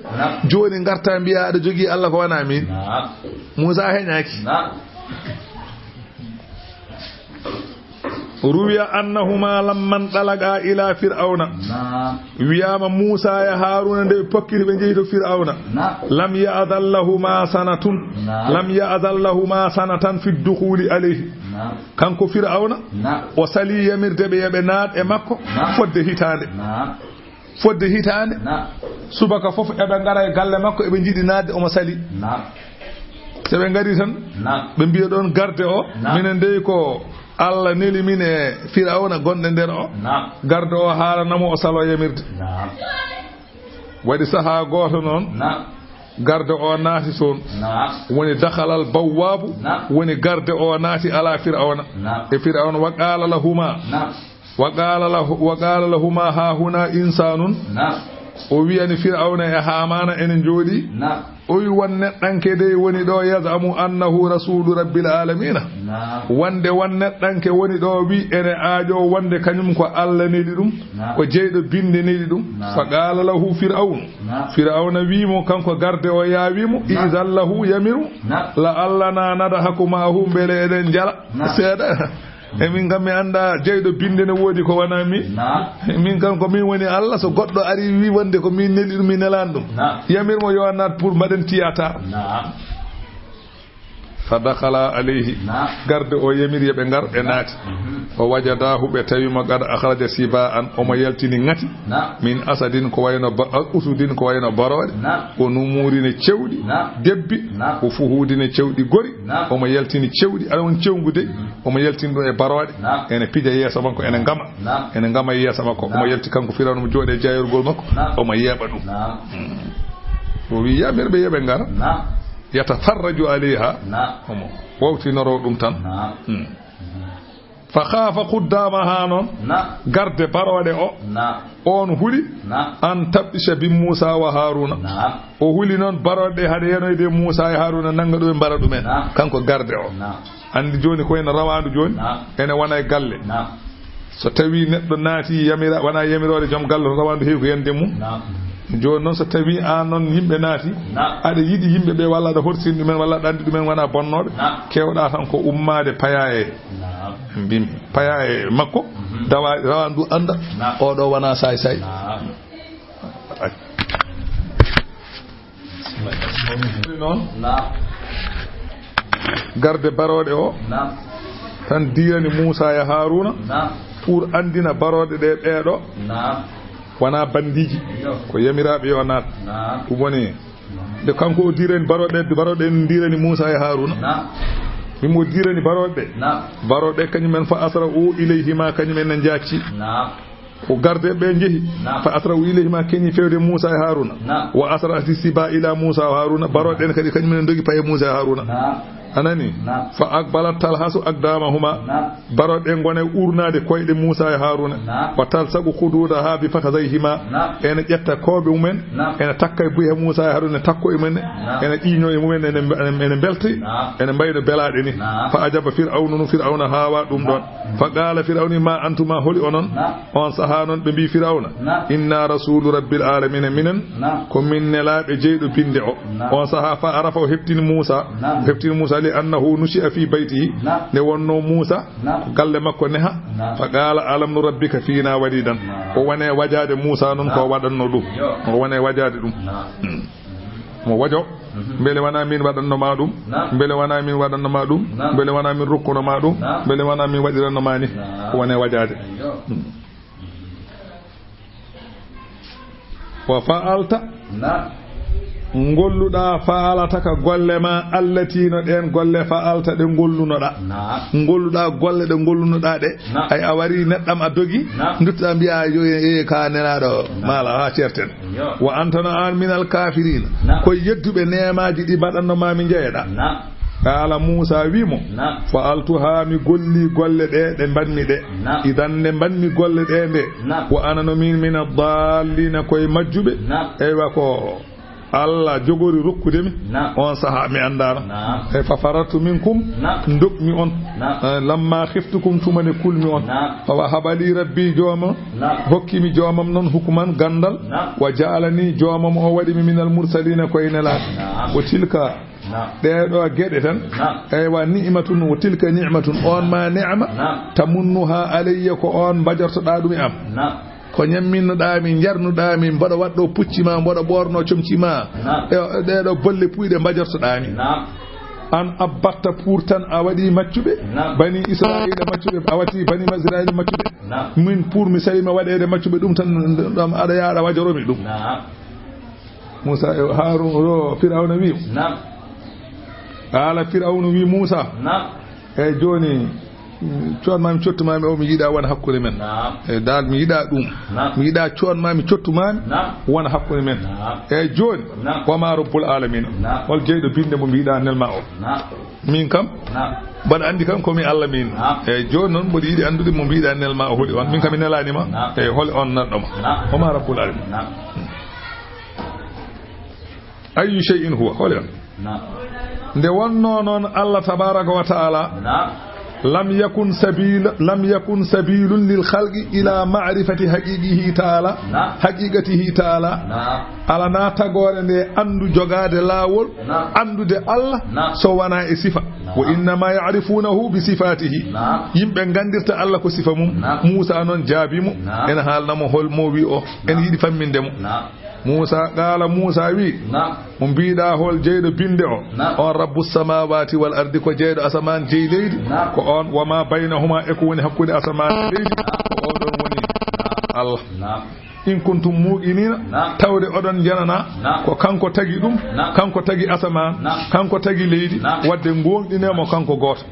joni garta mbiya aɗa jogui Allah ko wana min Musa heñaki ruwiya annahuma lamman ɗalaga ila fir'auna wiyama Musa ya Haruna nde pokkiti ɓe jeeyi to fir'auna lam ya'dhan lahuma sanatan fi dukhuli alayhi kanko fir'auna o sali yamirde ɓe yaɓe naat e makko fodde hitande subaka fof eɓe ngara e galle makko eɓe jiiɗi naatde omo sali so ɓe ngari tan ɓe mbiya ɗon garde o minen dey ko Allah neli min e fir'auna gonɗe nder o garde o haalanamo o salo yamirde waɗi saha goto noon garde o naati toon woni dakhalal bawwabu woni garde o naati ala fir'auna e fir'auna wa qala lahuma ha huna insanun o wiyani fir'auna e hamana enen jooɗi o wi won neɗɗanke de woni ɗo yazamu annahu rasulu rabbil alamina wonde won neɗɗanke woni ɗo wi ene aajo wonde kañum ko Allah neli ɗum ko jeyɗo binde neli ɗum fa qala lahu fir'auna wimo kanko garde o yaawimo izan lahu yamiru la Allah na nada hakumahu beele eɗen jala seeɗa e min kam mi anda jeyɗo binde ne woodi ko wana min kam ko min woni Allah so goɗɗo ari wi wonde ko min neli ɗum mi nelani ɗum yamirmo yo nat pour mbaɗen tiyata fa dakhala alayhi garde o yamiri ɓe ngar ɓe naati o wajadahu ɓe tawimo qad akhraja siba'an omo yaltini ngati min asadin ko wayno usudin ko wayno barode o numurine cewɗi debbi o fuhudine cewɗi gori omo yaltini cewɗi aɗa won cewgude omo yaltini ɗum e barode ene pija yeesa makko ene ngama yeesa makko omo yalti kanko firawno mo jooɗe jayorgol makko omo yeeɓa ɗum o wi yamir ɓe yeɓe ngara yatafarraju alayha omo wawtinoro ɗum tan fa khafa quddamaha noon garde barode o on huli an tabɗisha bi Musa wa Haruna o huli noon barode haɗa yenoyde Musa e Haruna nanga ɗo e mbara ɗumen kanko garde o andi joni ko ene rawandu joni ene wona e galle so tawi neɗɗo naati yamira wona yamirode joom galle to rawandu heewi ko yande mum joni noon so tawi an noon yimɓe naati aɗa yiɗi yimɓe ɓe walla aɗa horsini ɗumen walla aɗa andi ɗumen wona bonnoɓe kewɗa tan ko ummade paya e makko dawa rawandu anda oɗo wona say noon garde barode o tan dirani Musa e Haruna pour andina barode ɗe ɓeeɗo wona bandiji ko yamiraɓe yo naat ɗum woni nde kanko o dirani baroɗe en dirani Musa e Haruna mimo dirani baroɗe kañumen fa asra u ilayhima kañumen ne jacci ko garde be jehi fa asra ilayhima keni fewde Musa e Haruna wa asra siba ila Musa wa Haruna baroden kadi kanyum dogi paye Musa e Haruna anani fa aqbalat talhasu aqdamahuma baroden gone urnade koyde Musa e Haruna wa talsagu khududa ha bi fakazayhima ene jetta kobe mumen ene takkay buye Musa e Haruna takko e men ene ƴiño e mumen ene belti ene mbaydo belade ni fa ajaba fir'auna hawa dum don fa qala fir'auni ma antuma holi onon on sahanon be bi fir'auna inna rasulu rabbil alamin minen ko min nelabe jeydo binde o on saha fa arafa hebtini Musa li annahu nusi'a fi baytihi ne wonno Musa galle makko neha fa qala alam nu rabbika fina walidan ko wane wajade Musa non ko wadanno dum ko wane wajade dum mo wajo bele wana min wadanno ma dum bele wana min wadanno ma dum bele wana min rukkuno ma dum bele wana min wadiranno mani ko wane wajade wa fa'alta ngolluda fa'alata ka golle ma allati no den golle fa'alta de gollunoda ngolluda golle de gollunoda de ay a wari neddam a dogi dutta biya yo e ka nenado mala ha certen wa antana an minal kafirin ko yeddube neemaji di badanno ma mi jeeda kala Musa wimo fa'altuha mi golli golle de banmi de idan ne banmi golle de wa anano min ad-dallin koy majjube aywa ko Allah jogori rokkudemi on saha mi andara e fa faratu minkum ndokmi on lamma khiftukum tumane kulmi on fa habali rabbi joma hokkimi jomam non hukuman gandal wa ja'alani jomam o wadi minal mursalin ko inala o tilka deedo gede tan aywa ni'matun wa tilka ni'matun on ma ni'ma tamunnuha alayya ko on bajartoda dum am ko nyamminnoda mi jarnuda mi bodo waddo puccima bodo borno comcima de do bolle puyde bajortoda mi an abatta pourtan a wadi maccube bani israila maccube a wati bani israila maccube min pour mi salima wadede maccube dum tan dum ada yaada wajoromi dum Musa Harun ro Fir'auna wi ala Fir'auna wi Musa e joni coon mami cottuma o mi yida wona hakkude men dal mi yida dum mi yida coon mami cottuma wona hakkude men e joni wama rabbul alamin wal jeydo binde mo mi yida nelma o min kam bada andi kam ko mi Allah min e joni non mo yidi andude mo mi yida nelma o holi on min kam mi nelani ma e holi on naddo ma wama rabbul alamin ayu shay'in huwa holi on nde wonno non Allah tabaraka wa taala لم يكن سبيل للخلق إلى معرفة حقيقته تعالى على ناتغور ne andu jogade lawol andude Allah so wana e sifa wa inna ma ya'rifunahu bi sifatihi yimbe gandirta Allah ko sifa mum Musa non jaabimu en halnamo hol mo wi o en yidi fammindemo Musa qala Musa wi mo biida hol jeydo binde on rabbus samawati wal ardi ko jeydo asaman jey leydi ko on wama baynahuma e ko woni hakkude asaman e leydi ko on don woni Allah in kuntum mu'minina tawde odon janana ko kanko tagi dum kanko tagi asaman kanko tagi leydi wadde ngondinemo kanko goto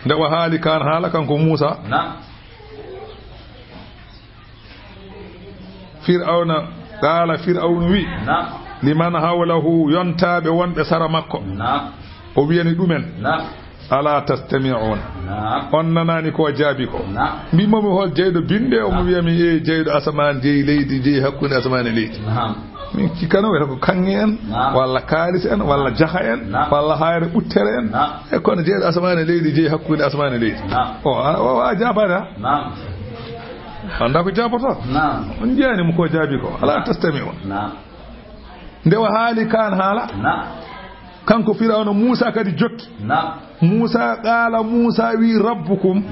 nde wa haali kan hala kanko Musa Fir'auna qala Fir'aun wi liman hawlahu yontabe wonbe sara makko o wiyani dumen ala tastami'un on nanani ko jaabi ko mi momi hol jeydo binde o mo wiyami e jeydo asaman jey leydi jey hakkunde asaman e leydi min kikano weta ko kangi en walla kaalis en walla jaha en walla hayre uttere en e kono jeydo asaman e leydi jey hakkunde asaman e leydi o a jabata anda ko jaboto on jani mo ko jaabi ko ala tastami'un nde wa haali kan hala kanko Fir'auna Musa kadi jokki Musa qala Musa wi rabbukum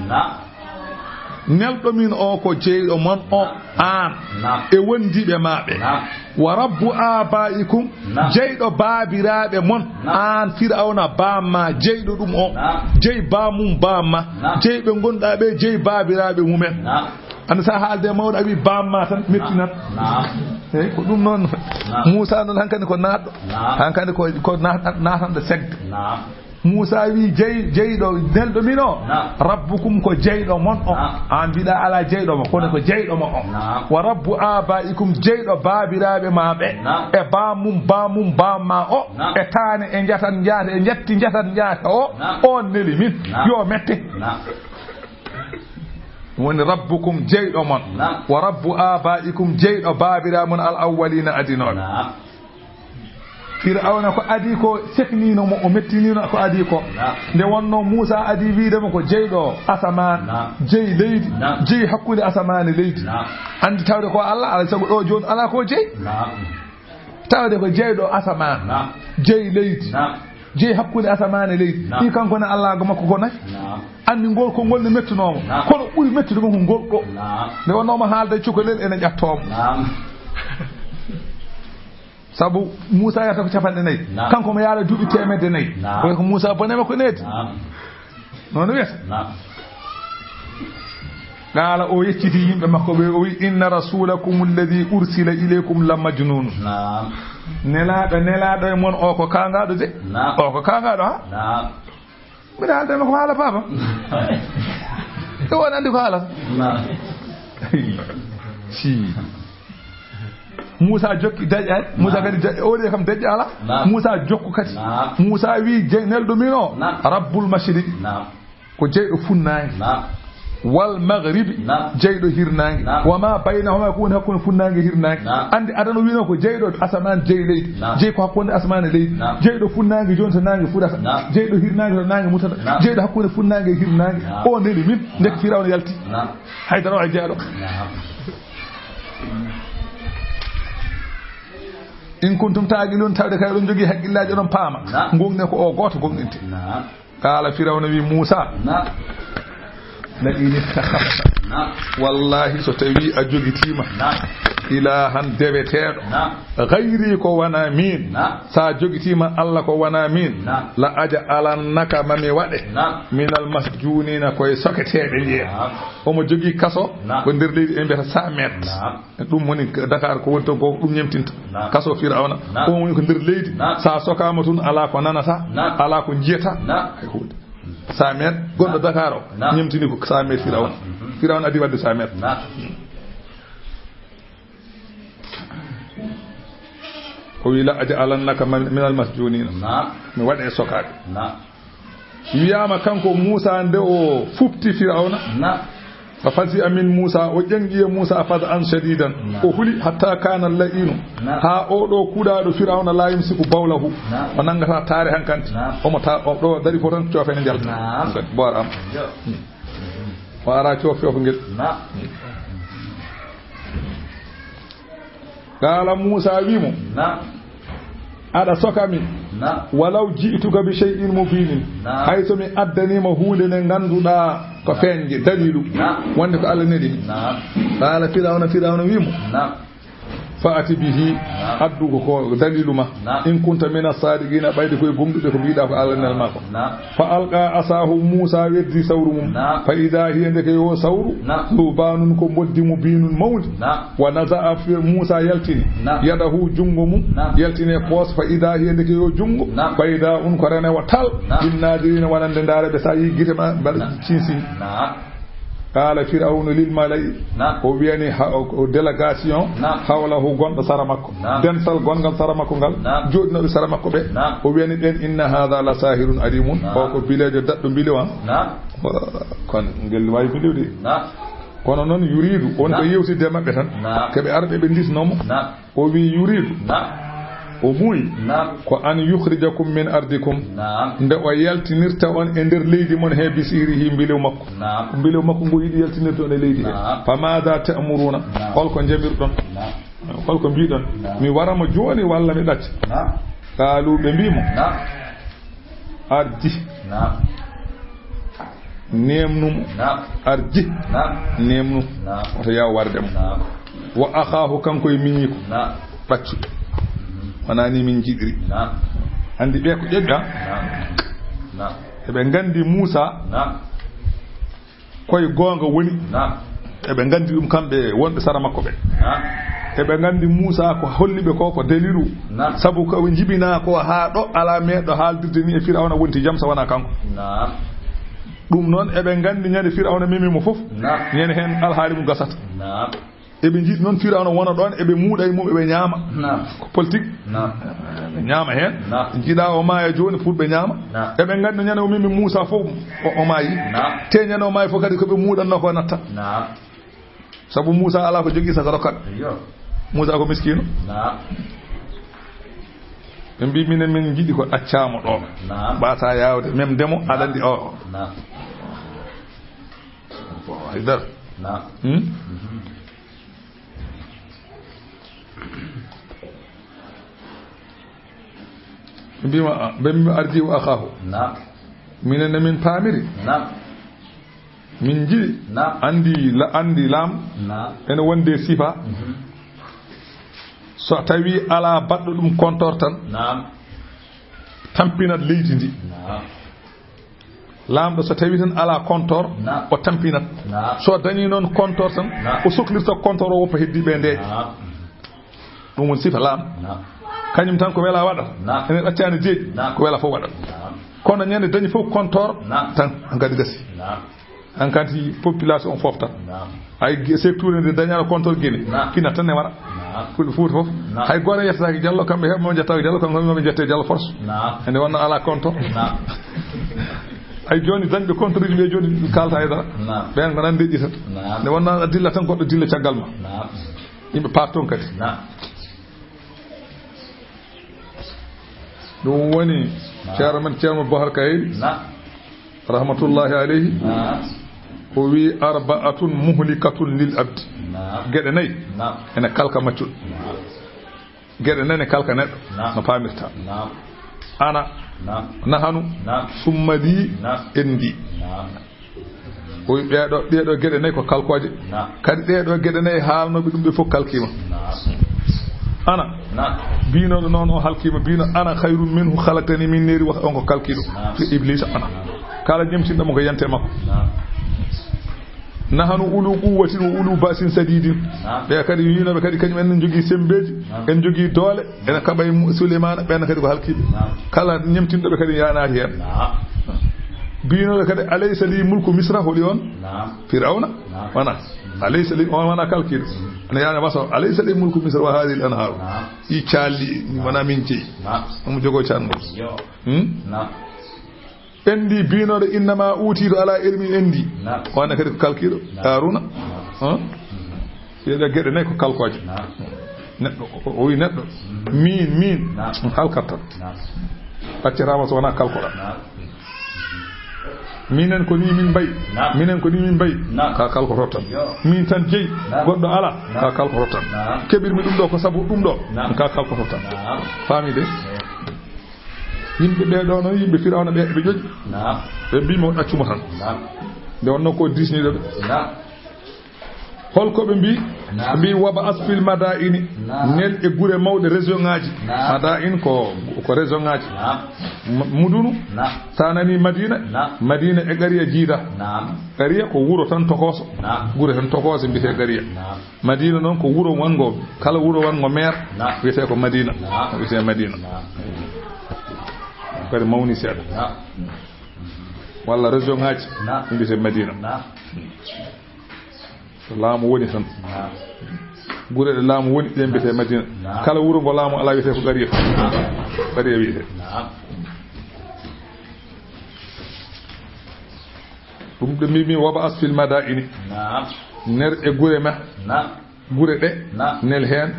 neldo min o ko jeydo mon o an e wondibe mabbe wa rabbu abaikum jeydo babirabe mon an Fir'auna bamma jeydo dum o jey bamum bamma jeybe gonda be jey babirabe mumen an sa haalde mawdo abi bamma tan mettinat ko dum non Musa non hankande ko naaddo hankande ko natande segde Musa wi jeydo neldo mino rabbukum ko jeydo mon o an bida ala jeydo mo kono ko jeydo mo o wa rabbu abaikum jeydo babirabe mabe e bamum bamma o e tane e jatan jaade e jetti jatan jaata o neli min yo mette woni rabbukum jeydo mon wa rabbu abaikum jeydo babiramun al awwalina adinobe Fir'auna ko adi ko seknino mo o mettinino ko adi ko nde wonno Musa adi wiidemo ko jeydo asaman jey leydi jey hakkude asaman e leydi andi tawde ko Allah ala sago do joni ala ko jey tawde ko jeydo asaman jey leydi jey hakkude asaman e leydi ɗi kanko ne Allah go makko ko nay andi ngol ko ngol ne mettunomo kono ɓuri mettude mo ngol ɗo nde wonno mo haalde cukalel ene ƴattomo sabu Musa yata ko capande nayi kanko mo yaara duuɓi temedde nayi ko Musa bonema ko needi noon wiyata qala o yecciti yimɓe makko ɓe o wi inna rasulakum alladhi ursila ilaykum la majnun nelaɗo e mon o ko kangaɗo de o ko kangaɗo ha mbiɗa haaldema ko haala papa e won andi ko haalata si Musa jokki daƴƴani Musa kadi oɗe kam daƴƴi ala Musa jokku kadi Musa wi nelɗo min o rabbul mashriqi ko jeyɗo funnangue wal maghribi jeyɗo hirnangue wama baynahuma ko woni hakkude funnangue hirnangue andi adano wino ko jeyɗo asaman jey leydi jey ko hakkude asaman e leydi jeyɗo funnangue joni to nangue fuɗata jeyɗo hirnangue to nangue mutata jeyɗo hakkude funnangue e hirnangue o neli min ndek Firawna yalti haydara o e jeeɗo in kuntum taaqilun tawde kay ɗon jogii haqqillaji oɗon paama gongne ko o gooto gonɗinte qala Firawna wi Musa la in ittakhadta wallahi so tawi a jogitima ilahan deweteɗo gayri ko wana min sa jogitima Allah ko wana min la aja alannaka mami waɗe minal masjunina koye soketeɓe jeeya omo jogui kaso ko nder leydi e mbiyata 100 mètres ɗum woni Dakar ko woni to ko ɗum ñemtinta kaso Firawna omo woni ko nder leydi sa sokama tun ala ko nanata ala ko jiyata hay hunde 100 mètres goɗɗo Dakar o ñemtini ko 100 mètres Firawna adi wadde 100 mètres o wi la aja alannaka minal masjunina mi waɗe e sokaɓe wiyama kanko Musa nde o fufti Firawna fa fasi amin Musa o ƴangi e Musa fas an shadidan o huli hatta kana la'inu ha o ɗo kuɗaɗo Firawna la yumsiku bawlahu o nangata taare hankanti omo ta o ɗo dari fo tan coofene jalta bor am o ara coof ngel qala Musa wimo aɗa sokami walaw ji'tuka bi shay'in mubinin hayso mi addanima hunde nde ganduɗa ko feñje dalilu wonde ko Allah nedi qala Firawna wimo fa'ati bihi addu ko dalilu ma in kunta min as-sadiqina bayde koy gumdude ko biida ko Allah nel mako fa alqa asahu Musa weddi sawru mum fa idha hiya ndeke yo sawru subanun ko moddi mubinun mawdi wa naza'a fi Musa yaltini yadahu jungo mum yaltini pos fa idha hiya ndeke yo jungo bayda un ko rene wa tal bin nadirina wanande ndare be sa yi gite ma bal cinsi qala Firawna lil mala'i o wiyani o délégation hawlahu gonɗo sara makko densal gongal sara makko ngal joɗinoɓe sara makko ɓe o wiyani ɗen inna hadha la sahirun alimun o ko bilejo daɗɗo biliwa kono ngel wawi biliwde kono noon yuridu woni ko yewtidde maɓɓe tan keɓe arɓe ɓe disnomo o wi yuridu o muuyi ko an yukhrijakum min ardikum nde o yaltinirta on e nder leydi mon he bisirihi mbilew makko ngo yiɗi yaltinirta on e leydi he fa mada ta'muruna holko jabirɗon holko mbiɗon mi waramo joni walla mi ɗacca qaalu ɓe mbimo arji nemnumo arji nemnu oto yaw wardemo wa akhahu kanko e miñiko ɗaccu wanani min jiɗiri andi ɓe ko ƴeƴƴa eɓe gandi Musa koye goonga woni eɓe gandi ɗum kamɓe wonɓe sara makko ɓe e be gandi Musa ko hollibe ko deliru sabu ko be jibina ko ha do ala medo haldirde ni e Firawna wonti jam sa wana kanko dum non e be gandi nyande Firawna memi mo fof ñene hen alhaali mu gasata e be jidi non Firawna wona don e be muuda e mum e be nyaama ko politique nyaama hen jida o maaya joni fulbe nyaama e be gandi nyane o memi Musa fof o maayi te nyane o maayi fof kadi ko be muudanno ko natta sabu Musa ala ko jogi sa rokat Musa ko miskino en bi minen min jidi ko accama do bata yawde même demo adandi o haydar bima bem arji wa akhahu minen min pamiri min jidi andi lam ene wonde sifa so tawi ala baddo dum kontor tan tampinat leydi ndi lamdo so tawi tan ala kontor o tampinat so dañi non kontor tan o soklirta kontor o woppa heddi be ndeje dum won sifa lam kanyum tan ko wela wada ene accani deej ko wela fo wada kono nyande dañi fo kontor tan ngadi gasi an kanti population fofta ay secteur de dañal contrôle gene kina tan ne wara ful foot fof hay gore yetta ki jallo kambe hebbo jetta jallo kambe mo jette jallo force ene wonna ala contrôle ay joni dañbe contrôle be joni kalta ay dara ben ko nan deji tan ne wonna dilla tan goddo dilla ciagal ma yimbe parton kadi do woni chairman Bahar Kayri rahmatullahi alayhi o wi arba'atun muhlikatun lil abd gede nay ene kalka maccul gede nane kalka neddo no pamirta ana nahanu summadi endi o wi deedo gede nay ko kalkoje kadi deedo gede nay haalnobe dum be fo kalkima ana bino non o halkima bino ana khairun minhu khalaqtani min nari wa on ko kalkido fi iblis ana kala jemtinda mo ko yante makko nahanu ulu quwwatin wa ulu basin sadidin be kadi yinobe kadi kanyum en jogi sembeji en jogi dole en kabay Suleyman ben kadi ko halkibe kala nyemtindobe kadi yanaati hen bino kadi alaysa li mulku misra holi on Firawna wana alaysa li wana kalkido ana yana baso alaysa li mulku misra wa hadhihi al anhar i chali wana minti mu jogo channo endi binode innama utido ala ilmi endi wana kadi ko kalkido Haruna yeda gede nay ko kalkoje neddo o wi neddo min halkata accirama so wana kalkola minen ko ni min bay minen ko ni min bay ka kalko rotan min tan jeyi goddo ala ka kalko rotan kebir mi dum do ko sabu dum do ka kalko rotan fami de yimbe be do no yimbe Firawna be joji be bi mo accuma tan de wonno ko disni de holko be bi waba asfil madaini nel e gure mawde région ngaji madain ko région ngaji mudunu tanani madina e gariya jiida gariya ko wuro tan tokoso gure tan tokoso mbite gariya madina non ko wuro wango kala wuro wango maire wite ko madina wite madina kadi mawni seeda walla région ngaji mbite madina laamu woni tan gure de laamu woni de mbete Madina kala wuro go laamu ala wite ko gariya wite dum de mi waba asfil madaini ner e gure ma gure de nel hen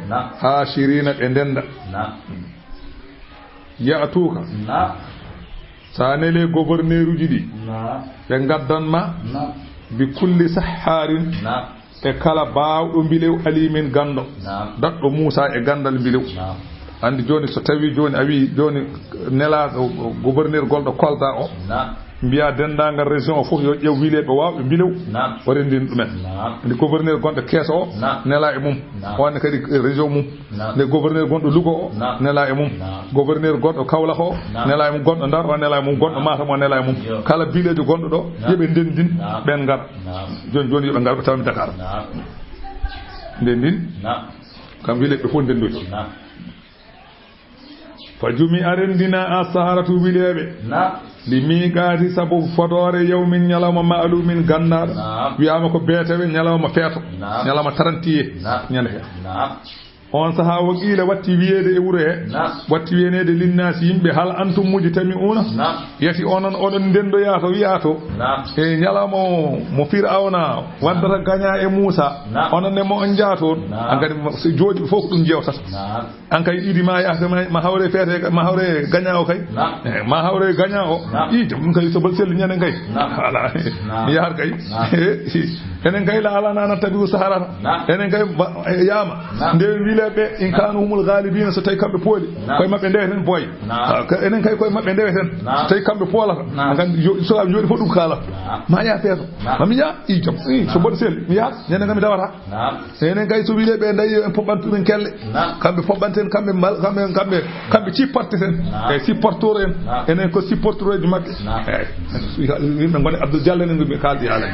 hashirina de denda ya atuka sanele gouverneur uji di be gaddan ma bi kulli saharin e kala baawdo bilew alimin gando daddo Musa e gandal bilew andi joni so tawi joni awi joni nela gouverneur goldo Kolda o mbiya dendangal région o fof yo ƴew wileɓe wawɓe bilew o rendin ɗumen nde gouverneur gonɗo keeso o nela e mum onne kadi région mum nde gouverneur gonɗo Louga o nela e mum gouverneur gonɗo Kaolack o nela e mum gonɗo Ndar o nela e mum gonɗo Matam o nela e mum kala bilejo gonɗo ɗo yoɓe ndendin ɓen gar joni yoɓe gar ɓe tawmi Dakar ndendin kam wile be fonde ndoci fajumi arendina as-saharatu bilebe li miqati sabu fodore yawmin nyalama ma'lumin gannar wi'ama ko betewe nyalama feeto nyalama tarantiye nyande on saha waqila watti wiede e wuro he watti wenede linnasi yimbe hal antum mujtami'una yati onon odon dendo yaato wi'ato e nyalama mo fir'auna wandata ganya e Musa onon ne mo on jaato angadi so jodi fof dum jewtata an kay idi ma yaata ma hawre fete ma hawre ganya o kay ma hawre ganya o idi dum kay so bal sel nyane kay ala mi yar kay enen kay la ala nana tabiu sahara enen kay yama nde be in kanu humul ghalibin so tay kambe poli koy mabbe ndeweten boy enen kay koy mabbe ndeweten tay kambe polata ngam so am jodi fodum kala ma ya feto mami ya ijam so bod sel mi ya nena ngam dawata enen kay so wile be nday en pobantu men kelle kambe pobanten kambe ci partisen e ci portore enen ko ci portore di makki e ngone Abdou Diallo ne ngi kaldi ala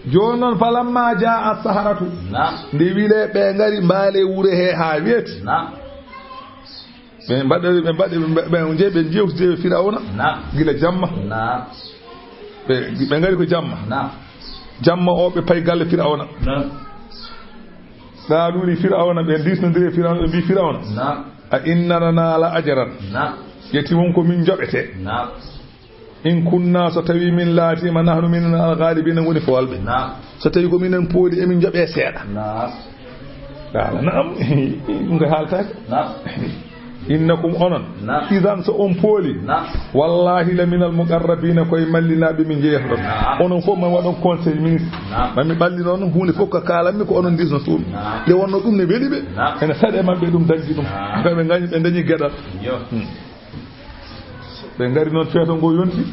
jonon falamma jaa as-saharatu ndi wile be ngari mbaale wure he ha weti be jebe jewte Firawna gila jamma be ngari ko jamma o be pay galle Firawna daaluni Firawna be disnodire Firawna bi Firawna a inna lana la ajran yeti won ko min jobete in kunna so tawi min laati ma nahnu min al-ghalibin woni fawalbe so tawi ko minen poodi e min jobe seeda dala naam ngi halta innakum onon idan so on pooli wallahi la min al-muqarrabin koy mallinabe min jeeyato onon fo man wadon conseil ministre mami balli non hunde fokka kalammi ko onon disno suumi de wonno dum ne welibe ene sade mabbe dum dangi dum be ngani be dañi gedal be ngari non feeto ngo yonti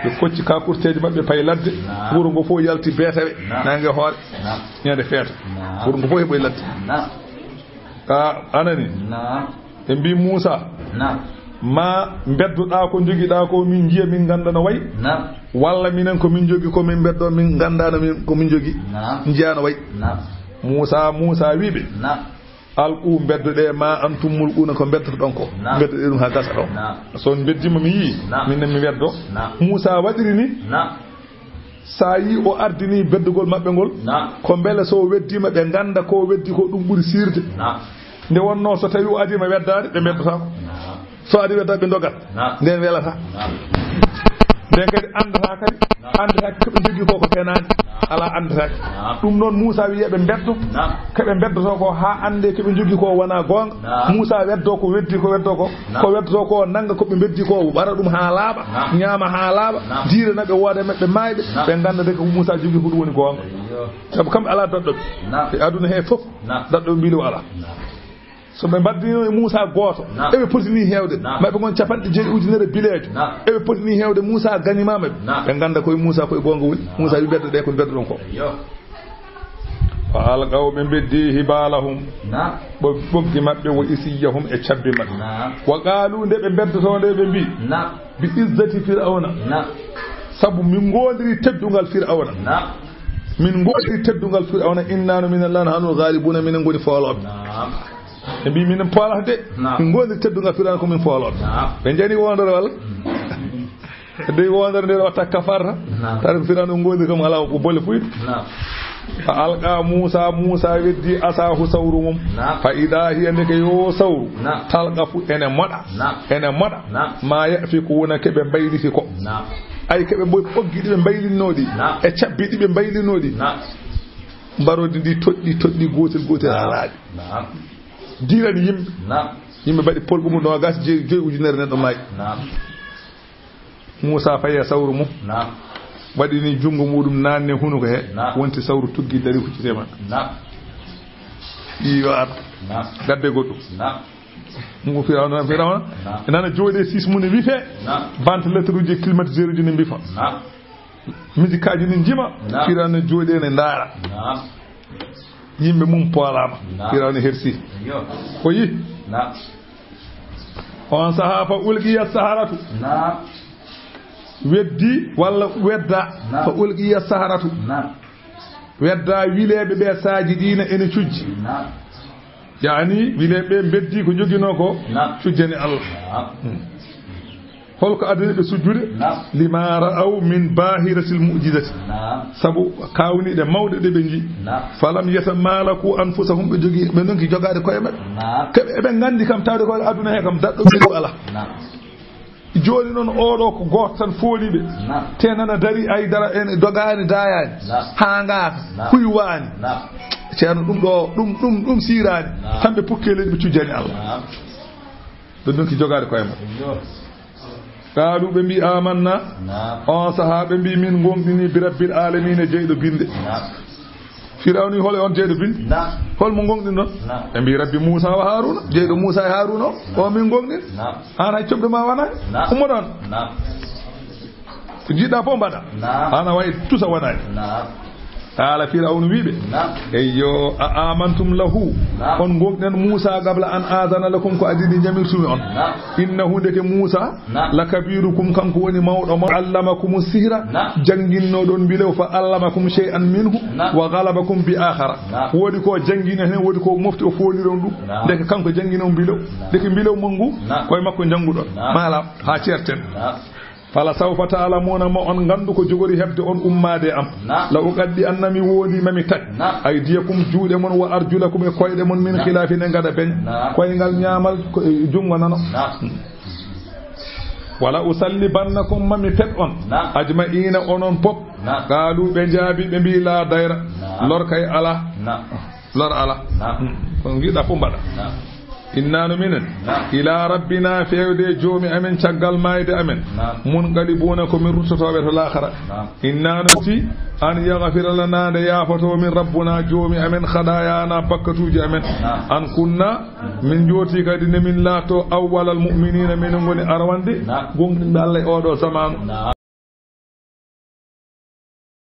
be kocci ka kurteji mabbe pay ladde wuro ngo fo yalti beetawe nange hoore nyande feeto wuro ngo fo hebo ladde ka anani e bi Musa ma bedduda ko jogida ko min jiya min gandana way walla minen ko min jogi ko min beddo min gandana min ko min jogi jiana way Musa wibe alqu beddude ma antum mulquna ko beddo don ko beddude dum ha gasa do son beddima mi yi min mi weddo Musa wadiri ni sayi o ardini beddugol mabbe gol ko bele so weddima be ganda ko weddi ko dum buri sirde nde wonno so tawi o adima weddade be beddata ko so adi wedda be dogat den welata den kadi andata ko be jogi ko fenani ala andata dum non Musa wi be beddo kebe beddoto ko ha ande kebe jogi ko wana gonga Musa weddo ko weddi ko weddo ko weddo ko nanga ko be beddi ko bara dum ha laaba nyama ha laaba diire nabe wode mabbe maybe be ganda de ko Musa jogi ko dum woni gonga sabu kam ala daddo e aduna he fof daddo mbili wala so be baddino e Musa goto e be potini hewde mabbe gon capande jeeri ujunere bileejo e be potini hewde Musa ganima mabbe be ganda ko Musa ko e gonga woni Musa wi beddo de ko beddo don ko fa alqaw be beddi hibalahum bo boggi mabbe wo isiyahum e cabbe mabbe wa qalu de be beddoto de be bi izzati fir'auna sabu min gondiri teddungal fir'auna min gondiri teddungal fir'auna inna min allahi hanu ghalibuna min ngoni fawlo e bi min pola de ngoni teddungal fir'auna ko min fawlo be jani wondore wala de wondore de watta kafara tar fir'auna ngoni kam ala ko bolle fuit fa alqa Musa weddi asahu sawrumum fa ida hiya ne yo sawru talqafu ene moda ma yafikuna kebe bayliti ko ay kebe boy poggidi be baylinodi e cabbidi be baylinodi barodi di toddi gotel alaaji dirani yimbe badi polbu mum do gas joy ujunere nen do may Musa faya sawrumum wadi ni jungo mudum nanne hunuko he wonti sawru tuggi dari ko ci tema iyo at gadde goddo mo Firawna nana jode 6 mun wi fe ventilateur uji climatiseur uji ne bifa musikaji ni jima Firawna jode ne ndara yimbe mum polama Firawna hersi ko yi on sahafa ulqiya saharatu weddi walla wedda fa ulqiya saharatu wedda wileɓe ɓe sajidina ene cujji yani wileɓe beddi ko jogino ko cujjani Allah holko adani ɓe sujjude lima ra'aw min bahiratil mu'jizati sabu kawniɗe mawɗe ɗe ɓe ji falam yatamalaku anfusahum ɓe jogui ɓe donki jogade koye maɓɓe keɓe eɓe gandi kam tawde koye aduna he kam daɗɗo ɓiɗo ala joni noon oɗo ko goto tan fooliɓe te nana dari aydara en dogani dayani ha ngaka huywani ceerno ɗum ɗo ɗum sirani kamɓe pukkeleɗi ɓe cujjani Allah ɓe donki jogade koye maɓɓe قالوا بمبي آمنا صحابة بمبي من غنغني برب العالمين جيد بند فرعون هول اون جيد بند هول من غنغني نون بمبي ربي موسى وهارون جيد موسى هارون او من غنغني انا يتوب ما وانا امدون جيدا فومبادا انا واي توسا وانا قال فرعون ويبه ايو امنتم له on gomden Musa qabla an adana lakum ko adidi jamirtumi on innahu deke Musa lakabirukum kanko woni mawdo mo allamakum sihra janginno don bilew fa allamakum shay'an minhu wa ghalabakum bi akhara wodi ko jangina hen wodi ko mofti o foliron dum deke kanko jangino bilew deke bilew mangu koy makko jangudo mala ha certen fala sawfa ta'lamuna ma on gandu ko jogori hebde on ummade am la uqaddi annami wodi mami tak aydiyakum juude mon wa arjulakum e koyde mon min khilafin ngada ben koyngal nyaamal jungo nano wala usallibannakum mami pet on ajma'ina onon pop qalu be jaabi be bi la dayra lor kay ala lor ala ko ngida fu mbada innanu minen ila rabbina fewde joomi amen caggal mayde amen mun qalibuna ko min rutotoɓe to l'akhara innanu ti an yaghfira lana de yafato min rabbuna joomi amen khadayana bakkatuji amen an kunna min joti kadi ne min laato awwalal mu'minina min ngoni arwande gonɗinɓe Allah e oɗo zaman